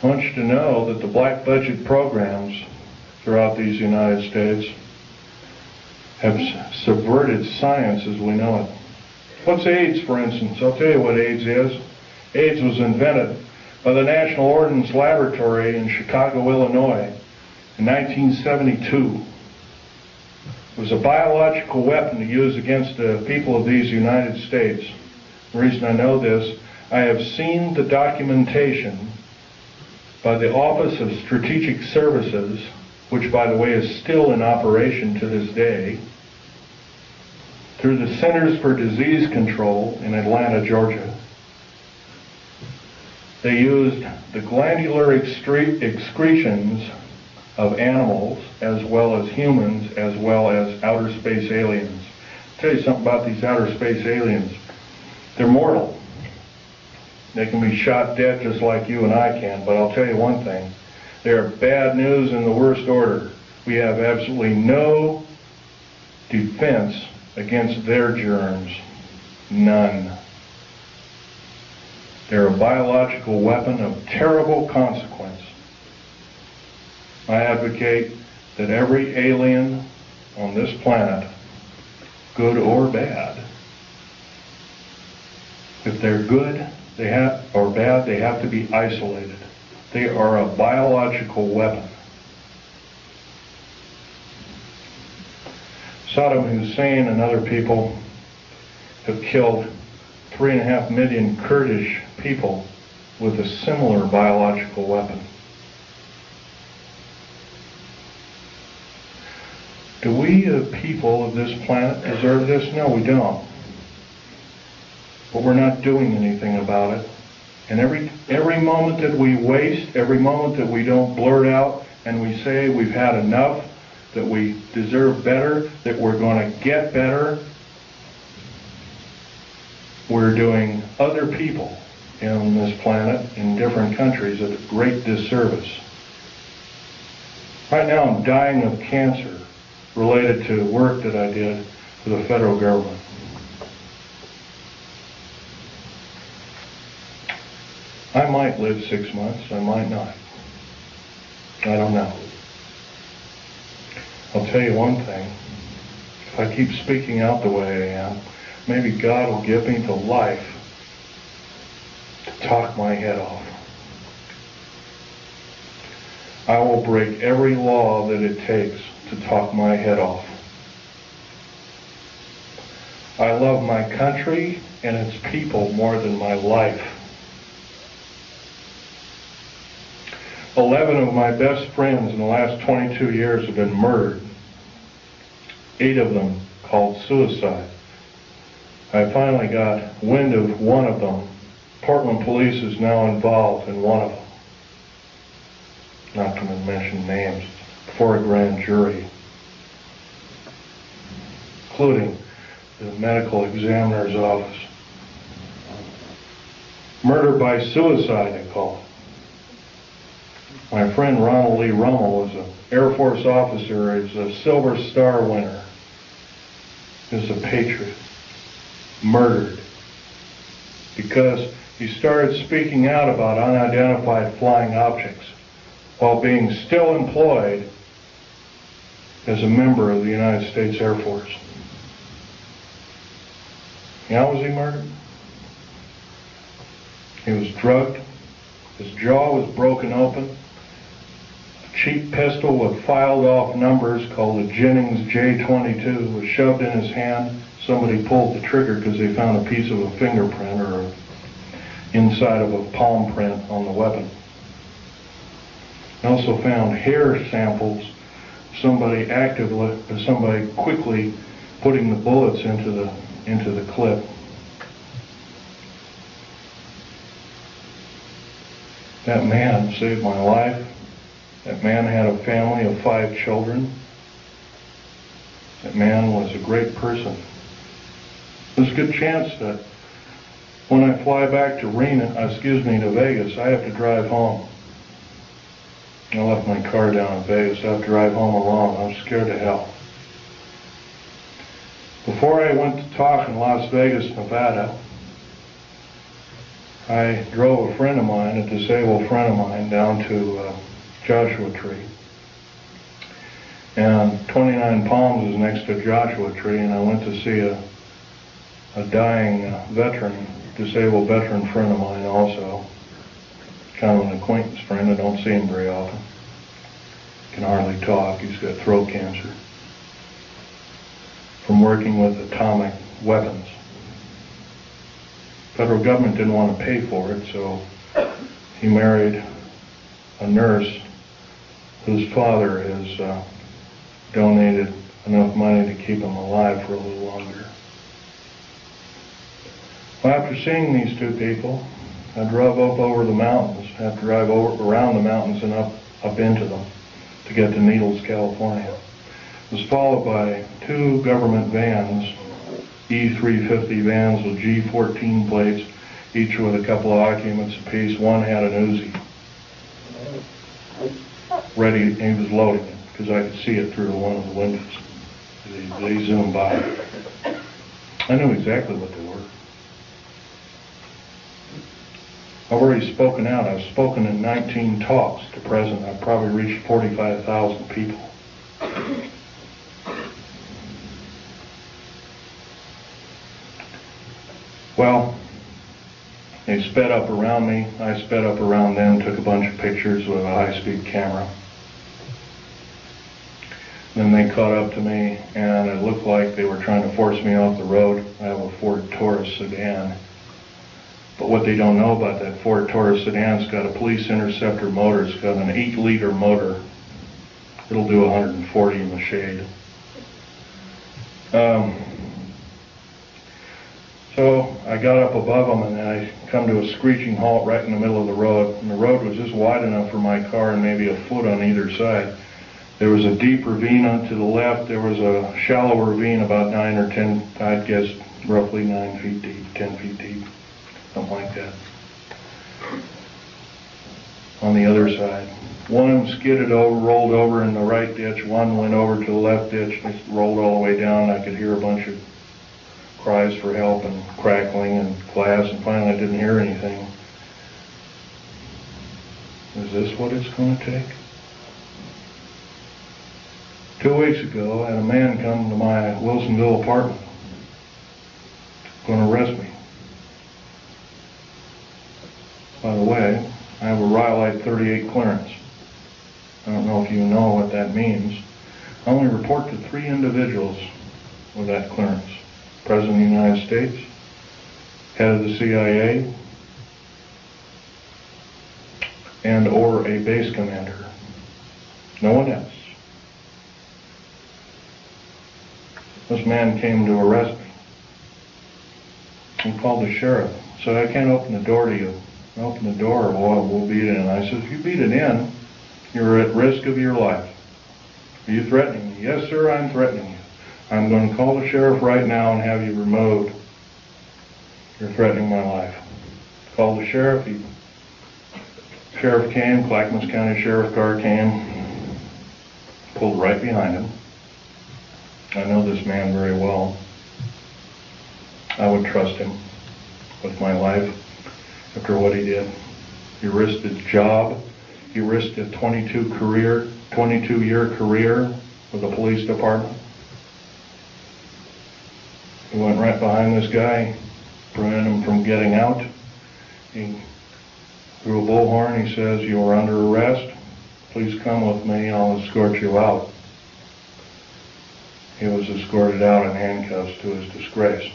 I want you to know that the black budget programs throughout these United States have subverted science as we know it. What's AIDS, for instance? I'll tell you what AIDS is. AIDS was invented by the National Ordnance Laboratory in Chicago, Illinois in 1972. It was a biological weapon to use against the people of these United States. The reason I know this, I have seen the documentation by the Office of Strategic Services, which by the way is still in operation to this day, through the Centers for Disease Control in Atlanta, Georgia. They used the glandular excretions of animals, as well as humans, as well as outer space aliens. I'll tell you something about these outer space aliens. They're mortal. They can be shot dead just like you and I can, but I'll tell you one thing. They're bad news in the worst order. We have absolutely no defense against their germs. None. They're a biological weapon of terrible consequence. I advocate that every alien on this planet, good or bad, if they're good or bad, they have to be isolated. They are a biological weapon. Saddam Hussein and other people have killed 3.5 million Kurdish people with a similar biological weapon. Do we, the people of this planet, deserve this? No, we don't. But we're not doing anything about it. And every moment that we waste, every moment that we don't blurt out and we say we've had enough, that we deserve better, that we're going to get better, we're doing other people on this planet in different countries a great disservice. Right now I'm dying of cancer related to work that I did for the federal government. I might live 6 months, I might not. I don't know. I'll tell you one thing. If I keep speaking out the way I am, maybe God will give me the life to talk my head off. I will break every law that it takes to talk my head off. I love my country and its people more than my life. 11 of my best friends in the last 22 years have been murdered. 8 of them called suicide. I finally got wind of one of them. Portland police is now involved in one of them. not going to mention names, before a grand jury, including the medical examiner's office. Murder by suicide, they call it. My friend Ronald Lee Rummel was an Air Force officer. He's a Silver Star winner. He's a patriot. Murdered because he started speaking out about unidentified flying objects while being still employed as a member of the United States Air Force. How was he murdered? He was drugged. His jaw was broken open. A cheap pistol with filed off numbers called a Jennings J22 was shoved in his hand. Somebody pulled the trigger because they found a piece of a fingerprint or inside of a palm print on the weapon. They also found hair samples. Somebody quickly putting the bullets into the clip. That man saved my life. That man had a family of 5 children. That man was a great person. There's a good chance that when I fly back to Vegas, I have to drive home. I left my car down in Vegas. I have to drive home alone. I'm scared to hell. Before I went to talk in Las Vegas, Nevada, I drove a friend of mine, a disabled friend of mine, down to Joshua Tree. And 29 Palms is next to Joshua Tree, and I went to see a dying veteran, disabled veteran friend of mine also. Kind of an acquaintance friend. I don't see him very often. Can hardly talk. He's got throat cancer from working with atomic weapons. Federal government didn't want to pay for it, so he married a nurse whose father has donated enough money to keep him alive for a little longer. Well, after seeing these 2 people, I drove up over the mountains. I had to drive around the mountains and up into them to get to Needles, California. It was followed by 2 government vans, E350 vans with G14 plates, each with a couple of occupants apiece. One had an Uzi ready, and he was loading it because I could see it through one of the windows. They zoomed by. I knew exactly what they were. I've already spoken out. I've spoken in 19 talks to present. I've probably reached 45,000 people. Well, they sped up around me. I sped up around them, took a bunch of pictures with a high-speed camera. Then they caught up to me, and it looked like they were trying to force me off the road. I have a Ford Taurus sedan. But what they don't know about that Ford Taurus sedan's got a police interceptor motor. It's got an 8-liter motor. It'll do 140 in the shade. So I got up above them, and I come to a screeching halt right in the middle of the road. And the road was just wide enough for my car and maybe a foot on either side. There was a deep ravine to the left. There was a shallow ravine about 9 or 10, I'd guess roughly 9 feet deep, 10 feet deep, something like that. On the other side. One of them skidded over, rolled over in the right ditch. One went over to the left ditch and rolled all the way down. I could hear a bunch of cries for help and crackling and glass, and finally I didn't hear anything. Is this what it's going to take? 2 weeks ago, I had a man come to my Wilsonville apartment, going to arrest me. By the way, I have a Rhyolite 38 clearance. I don't know if you know what that means. I only report to 3 individuals with that clearance. President of the United States, head of the CIA, and or a base commander. No one else. This man came to arrest me. He called the sheriff. Said, I can't open the door to you. I opened the door, well, we'll beat it in. I said, if you beat it in, You're at risk of your life. Are you threatening me? Yes, sir, I'm threatening you. I'm going to call the sheriff right now and have you removed. You're threatening my life. Called the sheriff. Sheriff came, Clackamas County Sheriff car came, pulled right behind him. I know this man very well. I would trust him with my life after what he did. He risked his job. He risked a 22-year career with the police department. He went right behind this guy, prevented him from getting out. He threw a bullhorn. He says, "You are under arrest. Please come with me. I'll escort you out." He was escorted out in handcuffs to his disgrace.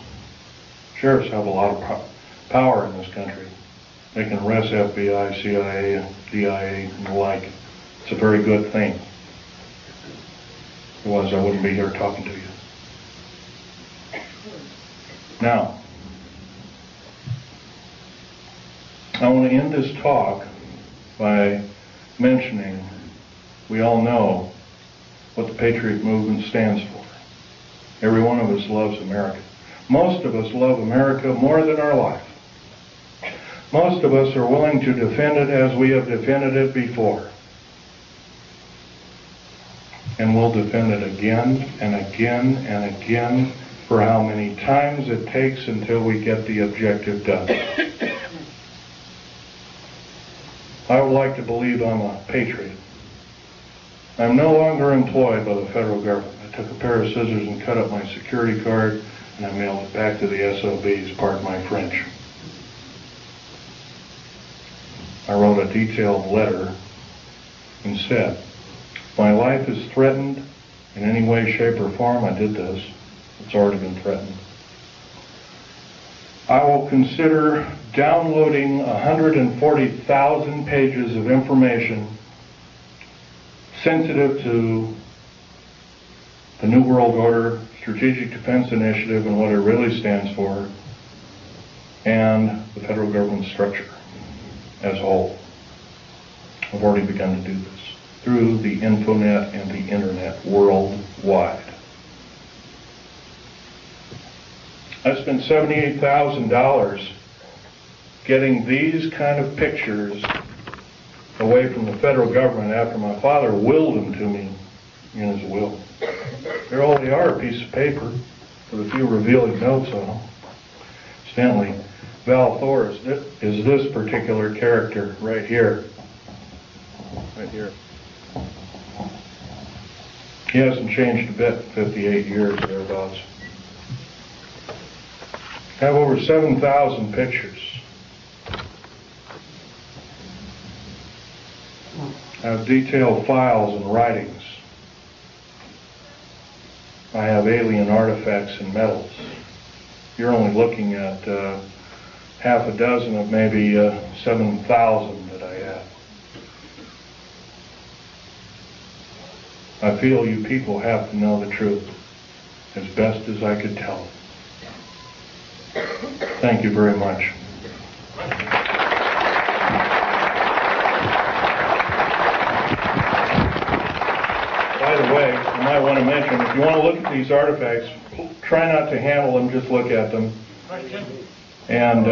Sheriffs have a lot of power in this country. They can arrest FBI, CIA, DIA, and the like. It's a very good thing. If it was, I wouldn't be here talking to you. Now, I want to end this talk by mentioning we all know what the Patriot Movement stands for. Every one of us loves America. Most of us love America more than our life. Most of us are willing to defend it as we have defended it before. And we'll defend it again and again and again for how many times it takes until we get the objective done. I would like to believe I'm a patriot. I'm no longer employed by the federal government. I took a pair of scissors and cut up my security card, and I mailed it back to the SOBs, pardon my French. I wrote a detailed letter and said, "My life is threatened in any way, shape, or form." I did this. It's already been threatened. I will consider downloading 140,000 pages of information sensitive to the New World Order, Strategic Defense Initiative, and what it really stands for, and the federal government structure as a whole. I've already begun to do this through the Infonet and the Internet worldwide. I spent $78,000 getting these kind of pictures away from the federal government after my father willed them to me in his will. There all they are, a piece of paper with a few revealing notes on them. Stanley, Val Thor is this particular character right here. Right here. He hasn't changed a bit, 58 years thereabouts. I have over 7,000 pictures. I have detailed files and writings. I have alien artifacts and medals. You're only looking at half a dozen of maybe 7,000 that I have. I feel you people have to know the truth as best as I could tell it. Thank you very much. By the way, I might want to mention, if you want to look at these artifacts, try not to handle them, just look at them. And,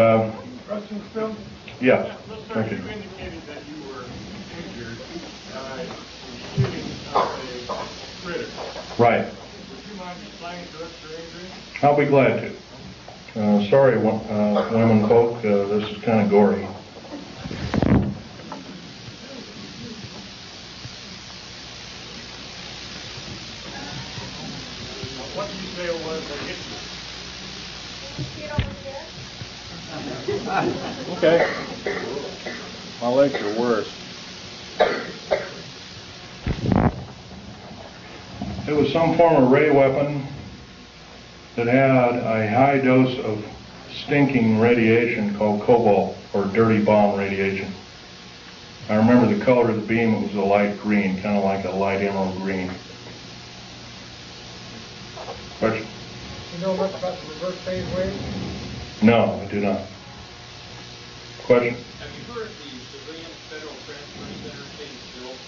Questions, Phil? yeah. Thank you. You indicated that you were injured in shooting of a critter. Right. Would you mind explaining to us your injury? I'll be glad to. Sorry, women folk, this is kind of gory. What did you say it was that hit you? Okay. My legs are worse. It was some form of ray weapon that had a high dose of stinking radiation called cobalt, or dirty bomb radiation. I remember the color of the beam. It was a light green, kind of like a light emerald green. Question? You know much about the reverse phase wave? No, I do not. Question? Have you heard the civilian federal transfer center case built?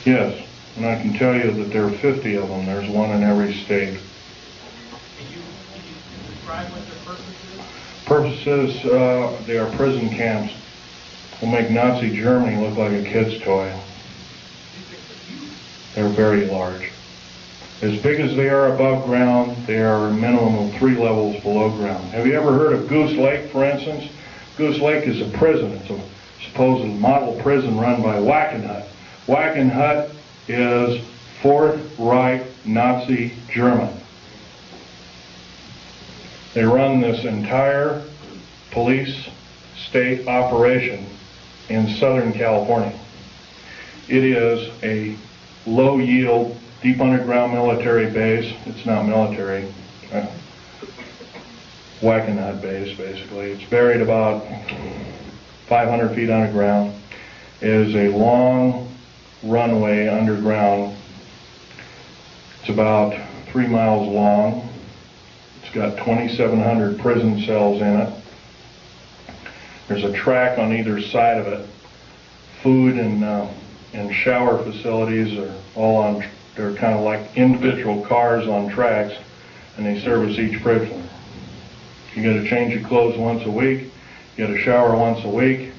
Yes, and I can tell you that there are 50 of them. There's one in every state. Can you describe what their purpose is? They are prison camps. Will make Nazi Germany look like a kid's toy. They're very large. As big as they are above ground, they are a minimum of 3 levels below ground. Have you ever heard of Goose Lake, for instance? Goose Lake is a prison. It's a supposed model prison run by Wackenhut. Wackenhut is Fourth Reich Nazi German. They run this entire police state operation in Southern California. It is a low-yield, deep underground military base. It's not military. Wackenhut base, basically. It's buried about 500 feet underground. It is a long runway underground. It's about 3 miles long. It's got 2,700 prison cells in it. There's a track on either side of it. Food and shower facilities are all on, they're kind of like individual cars on tracks, and they service each prisoner. You got to change your clothes once a week. You got to shower once a week.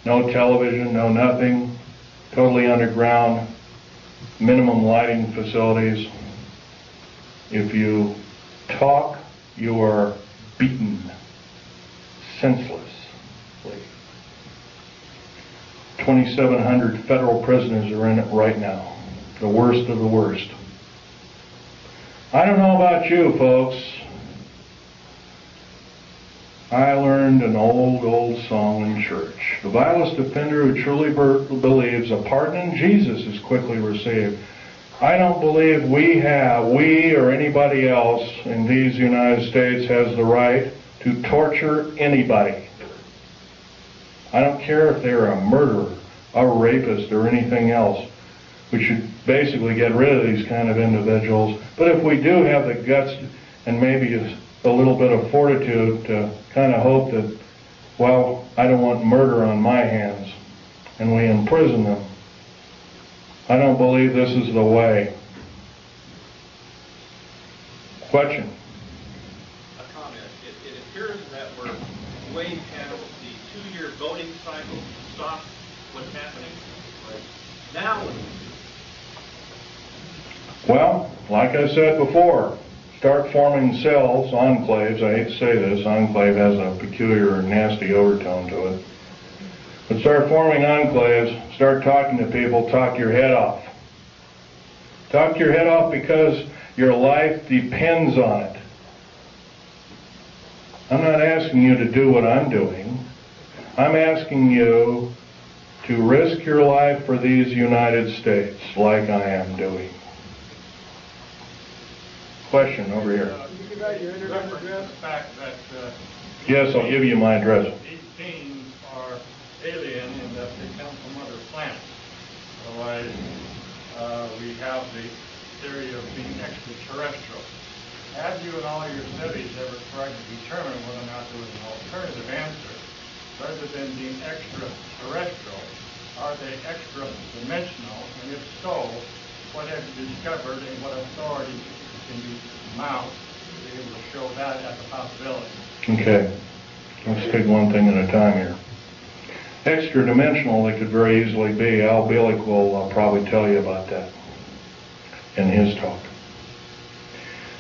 No television, no nothing. Totally underground. Minimum lighting facilities. If you talk, you are beaten senselessly. 2,700 federal prisoners are in it right now. The worst of the worst. I don't know about you, folks. I learned an old song in church. The vilest offender who truly believes a pardon in Jesus is quickly received. I don't believe we or anybody else in these United States has the right to torture anybody. I don't care if they're a murderer, a rapist, or anything else. We should basically get rid of these kind of individuals. But if we do have the guts and maybe a little bit of fortitude to kind of hope that, well, I don't want murder on my hands, and we imprison them, I don't believe this is the way. Question? A comment. It appears that we're way past the 2-year voting cycle to stop what's happening. Right now, Well, like I said before, start forming cells, enclaves. I hate to say this, enclave has a peculiar, nasty overtone to it. But start forming enclaves, start talking to people, talk your head off. Talk your head off because your life depends on it. I'm not asking you to do what I'm doing. I'm asking you to risk your life for these United States like I am doing. Question over here. You give out your internet address? The fact that Yes, I'll give you my address. these beings are alien in that they come from other planets. Otherwise, we have the theory of being extraterrestrial. Have you in all your studies ever tried to determine whether or not there was an alternative answer? Rather than being extraterrestrial, are they extra-dimensional? And if so, what have you discovered and what authority can you mount to be able to show that as a possibility? Okay, let's take one thing at a time here. Extra-dimensional, they could very easily be. Al Bielek will probably tell you about that in his talk.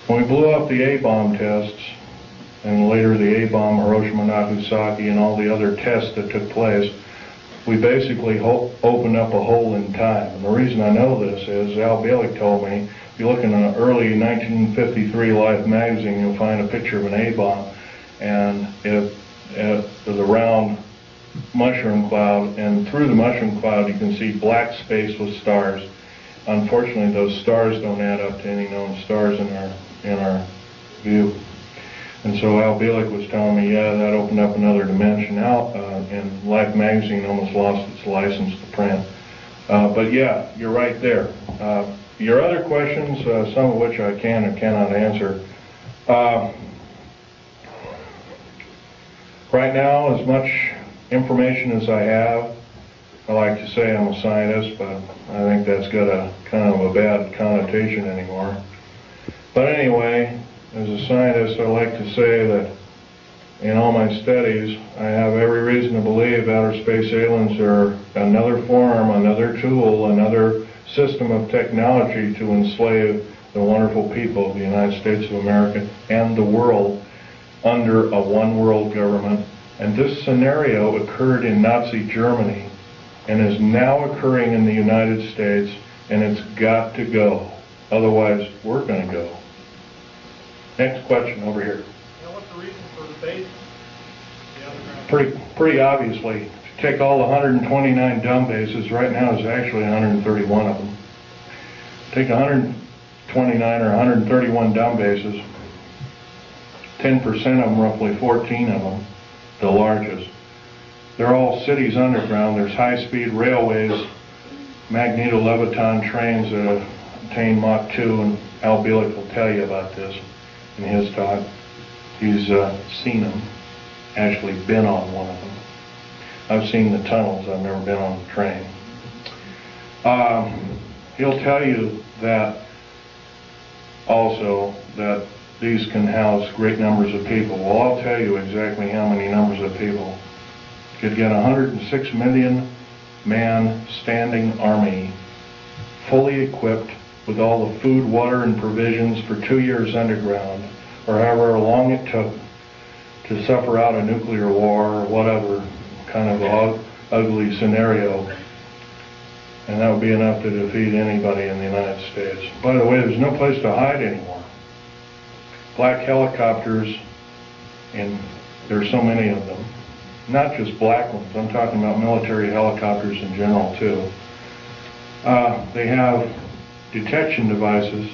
When we blew up the A-bomb tests, and later the A-bomb, Hiroshima, Nagasaki, and all the other tests that took place, we basically opened up a hole in time. And the reason I know this is Al Bielek told me, if you look in an early 1953 Life magazine, you'll find a picture of an A-bomb, and it was a round mushroom cloud, and through the mushroom cloud you can see black space with stars. Unfortunately, those stars don't add up to any known stars in our view. And so Al Bielek was telling me, yeah, that opened up another dimension. And Life magazine almost lost its license to print. But yeah, you're right there. Your other questions, some of which I can or cannot answer. Right now, as much information as I have, I like to say I'm a scientist, but I think that's got a kind of a bad connotation anymore. But anyway, as a scientist, I like to say that in all my studies, I have every reason to believe outer space aliens are another form, another tool, another system of technology to enslave the wonderful people of the United States of America and the world under a one-world government. And this scenario occurred in Nazi Germany and is now occurring in the United States, and it's got to go. Otherwise, we're going to go. Next question over here. Now, what's the reason for the base? The underground? Pretty obviously, if you take all the 129 dumb bases, right now there's actually 131 of them. Take 129 or 131 dumb bases, 10% of them, roughly 14 of them, the largest. They're all cities underground. There's high-speed railways, magneto-leviton trains that attain Mach 2, and Al Bielek will tell you about this in his talk. He's seen them, actually been on one of them. I've seen the tunnels, I've never been on the train. He'll tell you that also that these can house great numbers of people. Well, I'll tell you exactly how many numbers of people. You could get 106 million man standing army, fully equipped with all the food, water, and provisions for 2 years underground, or however long it took to suffer out a nuclear war or whatever kind of ugly scenario. And that would be enough to defeat anybody in the United States. By the way, there's no place to hide anymore. Black helicopters, and there's so many of them. Not just black ones, I'm talking about military helicopters in general too. They have detection devices.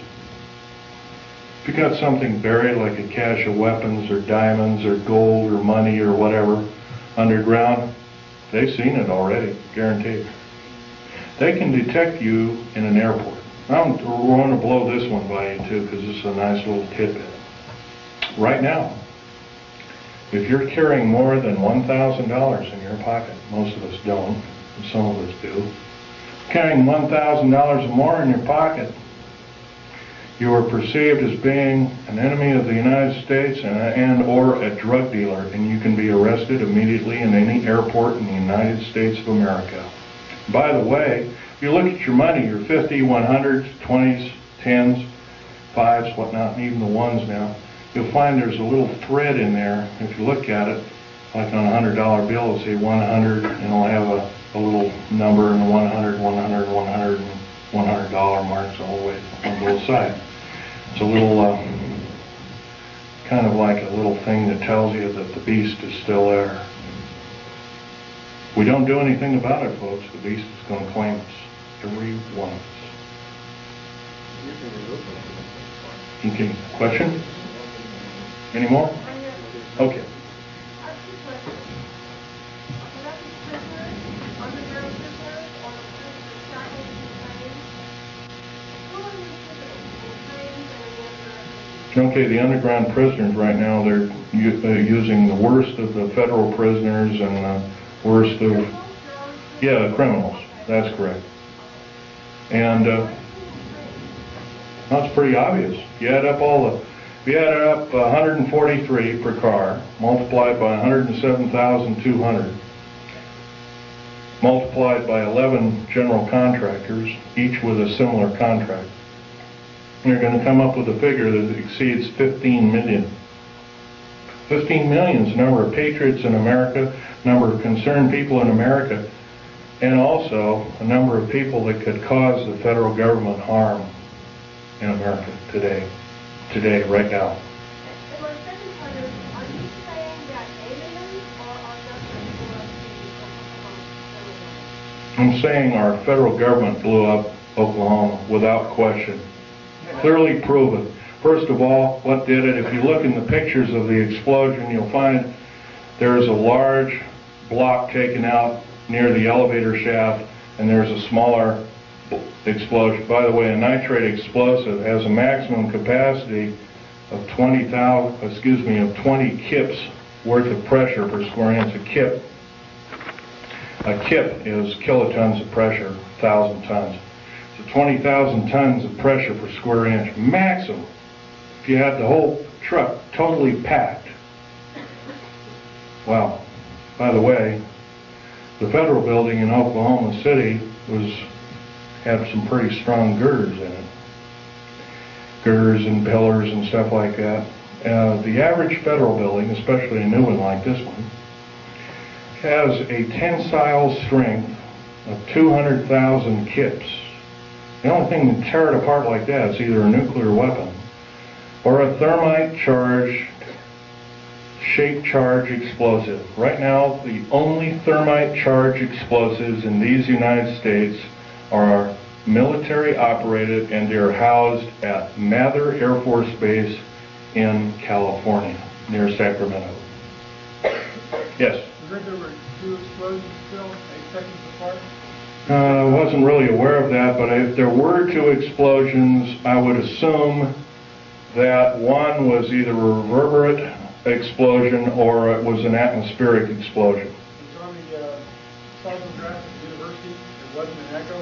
If you got something buried like a cache of weapons or diamonds or gold or money or whatever underground, they've seen it already, guaranteed. They can detect you in an airport. I'm going to blow this one by you too, because this is a nice little tidbit. Right now, if you're carrying more than $1,000 in your pocket, most of us don't, and some of us do, carrying $1,000 or more in your pocket, you are perceived as being an enemy of the United States and or a drug dealer, and you can be arrested immediately in any airport in the United States of America. By the way, if you look at your money, your 50, 100s, 20s, 10s, 5s, whatnot, and even the ones now, you'll find there's a little thread in there. If you look at it, like on a $100 bill, it'll say 100, and it'll have a little number in the 100, 100, 100, and $100 marks all the way on both sides. It's a little, kind of like a little thing that tells you that the beast is still there. We don't do anything about it, folks. The beast is going to claim us, every one of us. Okay, question? Any more? Okay. Okay, the underground prisoners right now, they're using the worst of the federal prisoners and the worst of, yeah, criminals. That's correct. And that's pretty obvious. You add up if you add up 143 per car, multiplied by 107,200, multiplied by 11 general contractors, each with a similar contract, you're going to come up with a figure that exceeds 15 million. 15 million is the number of patriots in America, number of concerned people in America, and also a number of people that could cause the federal government harm in America today, right now. And my second part is, are you saying that aliens or are just I'm saying our federal government blew up Oklahoma without question. Clearly proven. First of all, what did it? If you look in the pictures of the explosion, you'll find there's a large block taken out near the elevator shaft, and there's a smaller explosion. By the way, a nitrate explosive has a maximum capacity of 20 kips worth of pressure per square inch. A kip A kip is kilotons of pressure, 1,000 tons. So 20,000 tons of pressure per square inch, maximum. If you had the whole truck totally packed. Wow. By the way, the federal building in Oklahoma City had some pretty strong girders in it. Girders and pillars and stuff like that. The average federal building, especially a new one like this one, has a tensile strength of 200,000 kips. The only thing that tear it apart like that is either a nuclear weapon or a thermite charge, shape charge explosive. Right now, the only thermite charge explosives in these United States are military operated, and they're housed at Mather Air Force Base in California, near Sacramento. Yes? I heard there were 2 explosions still, 8 seconds apart. I wasn't really aware of that, but if there were 2 explosions, I would assume that one was either a reverberant explosion or it was an atmospheric explosion. It's on the seismograph at the university. It wasn't an echo.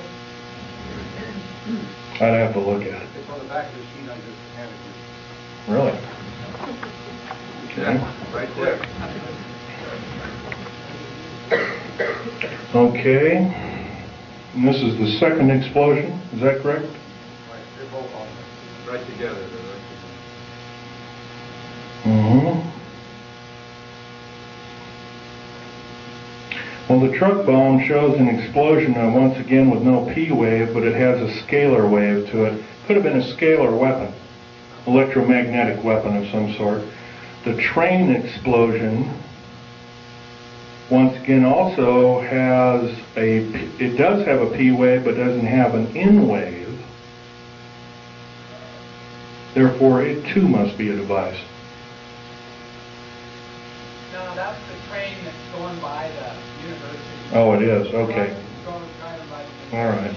I'd have to look at it. It's on the back of the sheet I just handed you. Really? Okay. Right there. Okay. And this is the second explosion, is that correct? Right, they're both on there. Right together. They're right together. Mm-hmm. Well, the truck bomb shows an explosion, once again with no P wave, but it has a scalar wave to it. Could have been a scalar weapon, electromagnetic weapon of some sort. The train explosion, once again, also has it does have a P wave, but doesn't have an N wave. Therefore, it too must be a device. No, that's the train that's going by the university. Oh, it is. Okay. It's going kind of by the All right.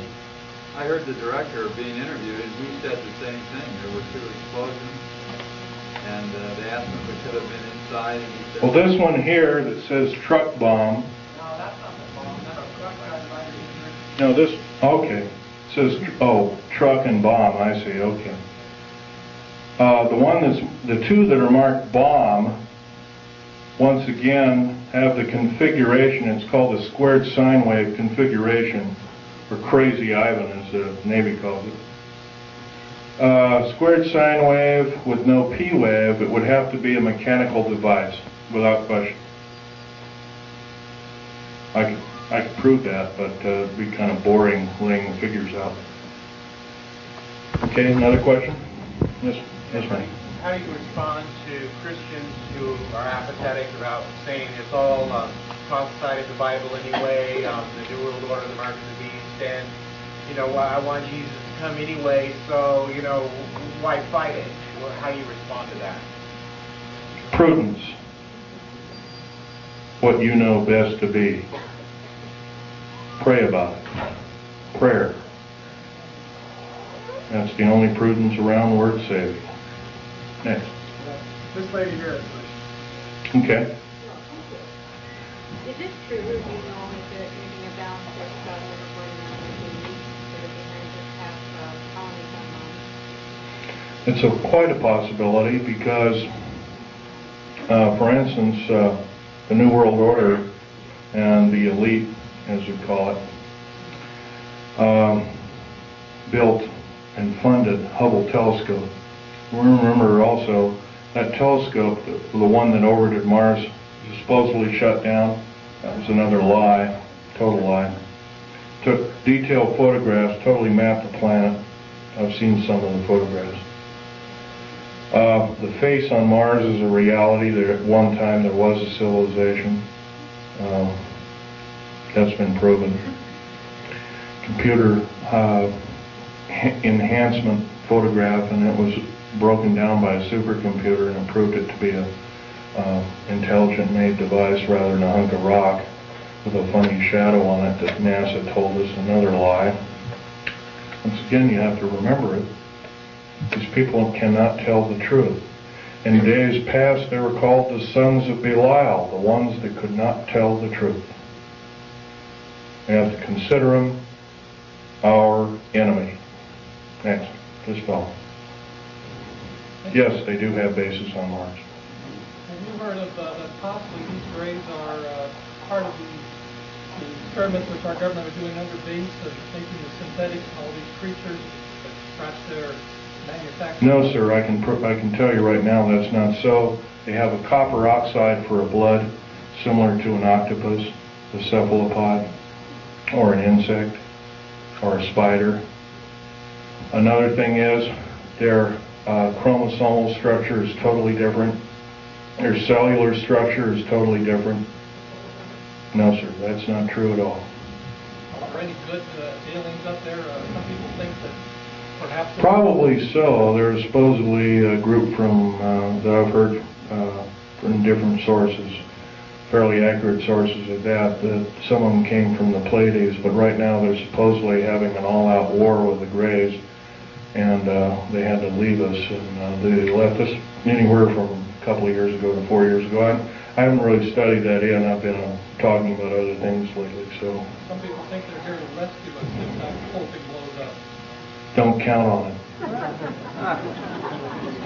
I heard the director being interviewed, and he said the same thing. There were 2 explosions, and they asked him if it could have been inside, and he said... Well, this one here that says truck bomb. No, that's not the bomb. That's a truck driving by the university. No, this, okay. It says, oh, truck and bomb, I see, okay. The 2 that are marked bomb, once again, have the configuration, it's called the squared sine wave configuration, or Crazy Ivan as the Navy calls it. Squared sine wave with no P wave, it would have to be a mechanical device, without question. I could prove that, but it'd be kind of boring laying the figures out. Okay, another question? Yes, ma'am. How do you respond to Christians who are apathetic about saying it's all prophesied in the Bible anyway, the New World Order, the mark of the beast, and, I want Jesus to come anyway, so, why fight it? How do you respond to that? Prudence. What you know best to be. Pray about it. Prayer. That's the only prudence around worth saving. Next. This lady here has a question. Okay. Is it true, do you know, if there's anything about this government reporting on the needs so that they can just have colonies on Mars? It's quite a possibility because, for instance, the New World Order and the elite, as we call it, built and funded Hubble telescope. Remember also that telescope, the one that orbited Mars, was supposedly shut down. That was another lie, total lie. Took detailed photographs, totally mapped the planet. I've seen some of the photographs. The face on Mars is a reality. There, at one time there was a civilization. That's been proven. Computer enhancement photograph, and it was broken down by a supercomputer and it proved it to be a intelligent made device rather than a hunk of rock with a funny shadow on it that NASA told us. Another lie. Once again, you have to remember it. These people cannot tell the truth. In days past, they were called the sons of Belial, the ones that could not tell the truth. We have to consider them our enemy. Next, this fellow. Yes, they do have bases on Mars. Have you heard of that possibly these graves are part of the experiments which our government are doing under base of taking the synthetics and all these creatures that perhaps they're manufacturing? No, sir. I can tell you right now that's not so. They have a copper oxide for a blood, similar to an octopus, a cephalopod, or an insect, or a spider. Another thing is their chromosomal structure is totally different. Their cellular structure is totally different. No, sir, that's not true at all. Are there any good aliens up there? Some people think that perhaps... Probably so. There's supposedly a group from that I've heard from different sources, fairly accurate sources at that some of them came from the Pleiades, but right now they're supposedly having an all-out war with the Greys, and they had to leave us, and they left us anywhere from a couple of years ago to 4 years ago. I haven't really studied that in. I've been talking about other things lately, so... Some people think they're here to rescue us if that whole thing blows up. Don't count on it.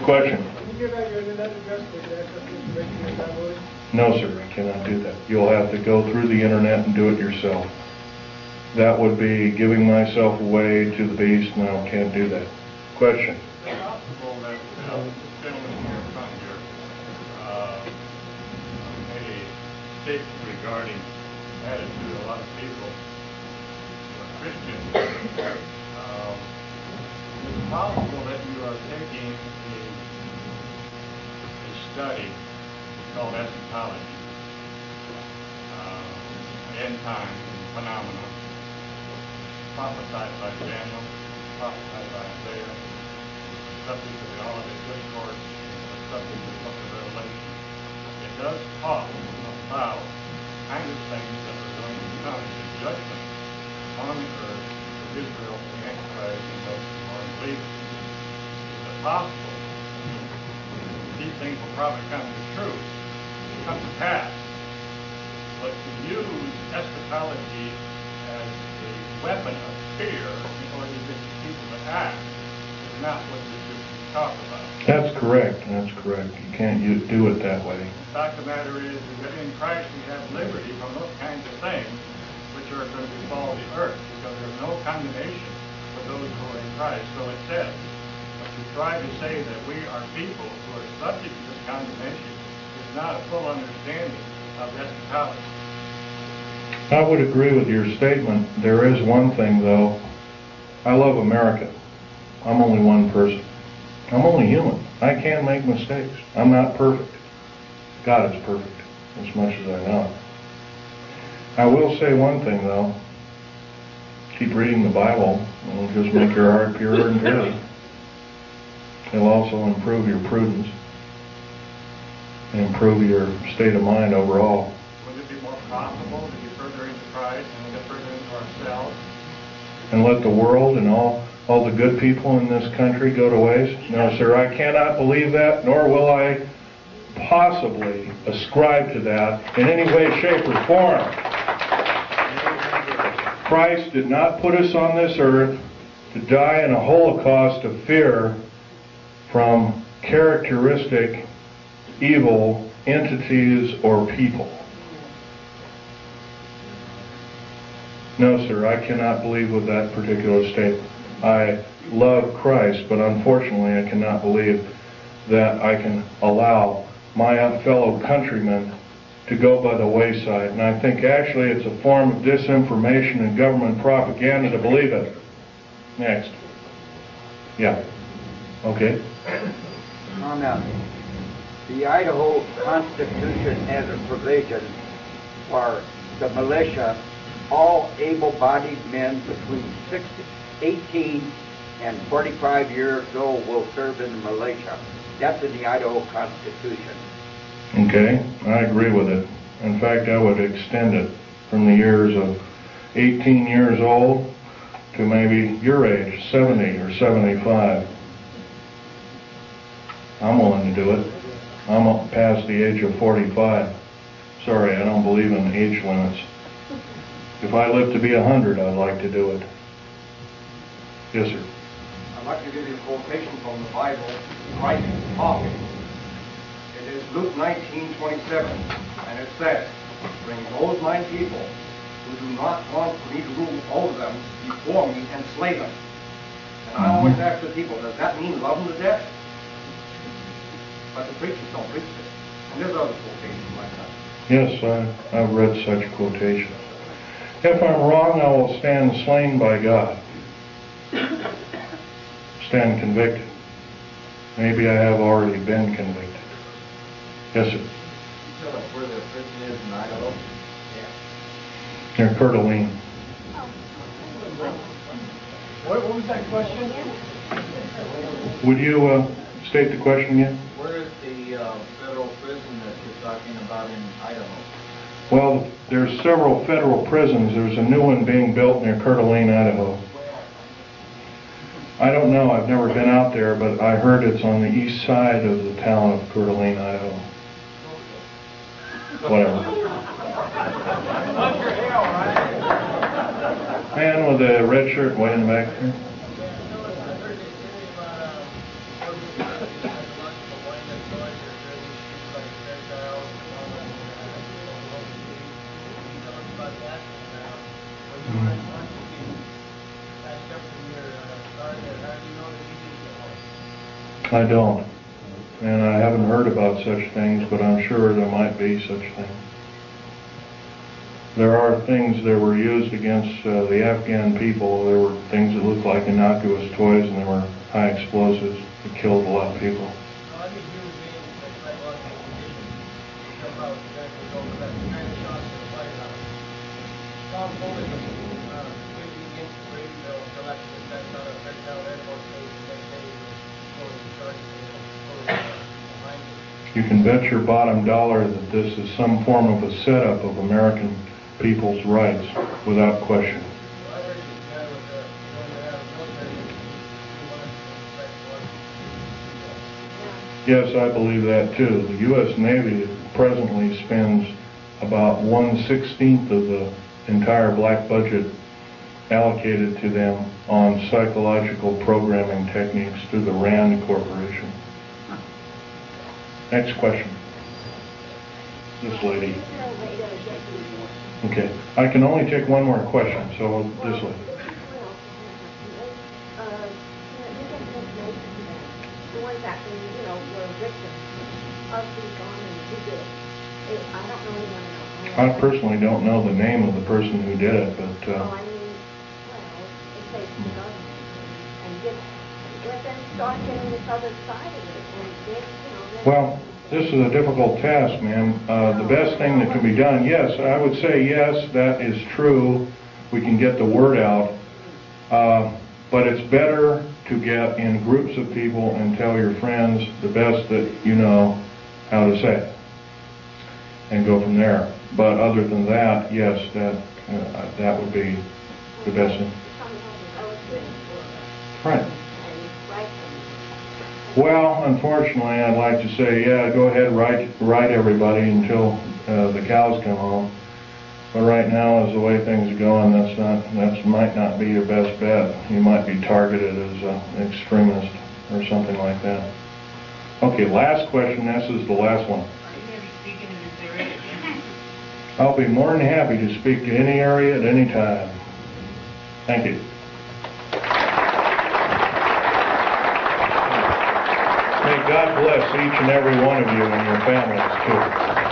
Question? Can you give out your internet address so we can access the information you're downloading? No, sir, I cannot do that. You'll have to go through the internet and do it yourself. That would be giving myself away to the beast, and I can't do that. Question? Is it possible that this gentleman here in front here made a statement regarding attitude of a lot of people who are Christians? Is it possible that you are taking a study called eschatology, end time phenomena, prophesied by Daniel, prophesied by Isaiah, subject to the Olivet Discourse, subject to the book of Revelation? It does talk about kind of things that are going to come to judgment on the earth for Israel, the Antichrist, and those who are believers. Is it possible these things will probably come to truth, come to pass, but to use eschatology as a weapon of fear in order to get people to act is not what this is talk about. That's correct. That's correct. You can't do it that way. The fact of the matter is that in Christ we have liberty from those kinds of things which are going to befall the earth, because there's no condemnation for those who are in Christ. So it says, but to try to say that we are people who are subject to this condemnation is not a full understanding of eschatology. I would agree with your statement. There is one thing, though. I love America. I'm only one person. I'm only human. I can make mistakes. I'm not perfect. God is perfect, as much as I know. I will say one thing, though. Keep reading the Bible. It'll just make your heart pure and good. It'll also improve your prudence and improve your state of mind overall. Would it be more profitable to get further into Christ and get further into ourselves? And let the world and all the good people in this country go to waste? No, sir, I cannot believe that, nor will I possibly ascribe to that in any way, shape, or form. Christ did not put us on this earth to die in a holocaust of fear from characteristic evil entities or people. No, sir, I cannot believe with that particular statement. I love Christ, but unfortunately I cannot believe that I can allow my fellow countrymen to go by the wayside. And I think actually it's a form of disinformation and government propaganda to believe it. Next. Yeah. Okay. Comment. The Idaho Constitution has a provision for the militia. All able-bodied men between 18 and 45 years old will serve in the militia. That's in the Idaho Constitution. Okay, I agree with it. In fact, I would extend it from the years of 18 years old to maybe your age, 70 or 75. I'm willing to do it. I'm past the age of 45. Sorry, I don't believe in age limits. If I live to be 100, I'd like to do it. Yes, sir. I'd like to give you a quotation from the Bible, Christ talking. It is Luke 19:27, and it says, "Bring those my people who do not want me to rule over them before me and slay them." And I always ask the people, does that mean love them to death? But the preachers don't preach it. And there's other quotations like that. Yes, I've read such quotations. If I'm wrong, I will stand slain by God. Stand convicted. Maybe I have already been convicted. Yes, sir. Tell us where the prison is in Idaho. Near Coeur d'Alene. What was that question? Would you state the question again? Where is the federal prison that you're talking about in Idaho? Well, there's several federal prisons. There's a new one being built near Coeur d'Alene, Idaho. I don't know. I've never been out there, but I heard it's on the east side of the town of Coeur d'Alene, Idaho. Whatever. Man with a red shirt way in the back there. I don't. And I haven't heard about such things, but I'm sure there might be such things. There are things that were used against the Afghan people. There were things that looked like innocuous toys, and there were high explosives that killed a lot of people. You can bet your bottom dollar that this is some form of a setup of American people's rights, without question. Yes, I believe that too. The U.S. Navy presently spends about 1/16 of the entire black budget allocated to them on psychological programming techniques through the RAND Corporation. Next question. This lady. Okay. I can only take one more question, so this lady. The ones that, were victims of these bombings who did it. I don't know anyone else. I personally don't know the name of the person who did it, but... it takes the government and let them start getting this other side of it. And Well, this is a difficult task, ma'am. The best thing that can be done, yes, I would say yes, that is true. We can get the word out. But it's better to get in groups of people and tell your friends the best that you know how to say it. And go from there. But other than that, yes, that would be the best thing. Right. Well, unfortunately, I'd like to say, yeah, go ahead, write everybody until the cows come home. But right now, as the way things are going, that might not be your best bet. You might be targeted as an extremist or something like that. Okay, last question. This is the last one. I'll be more than happy to speak to any area at any time. Thank you. May God bless each and every one of you and your families, too.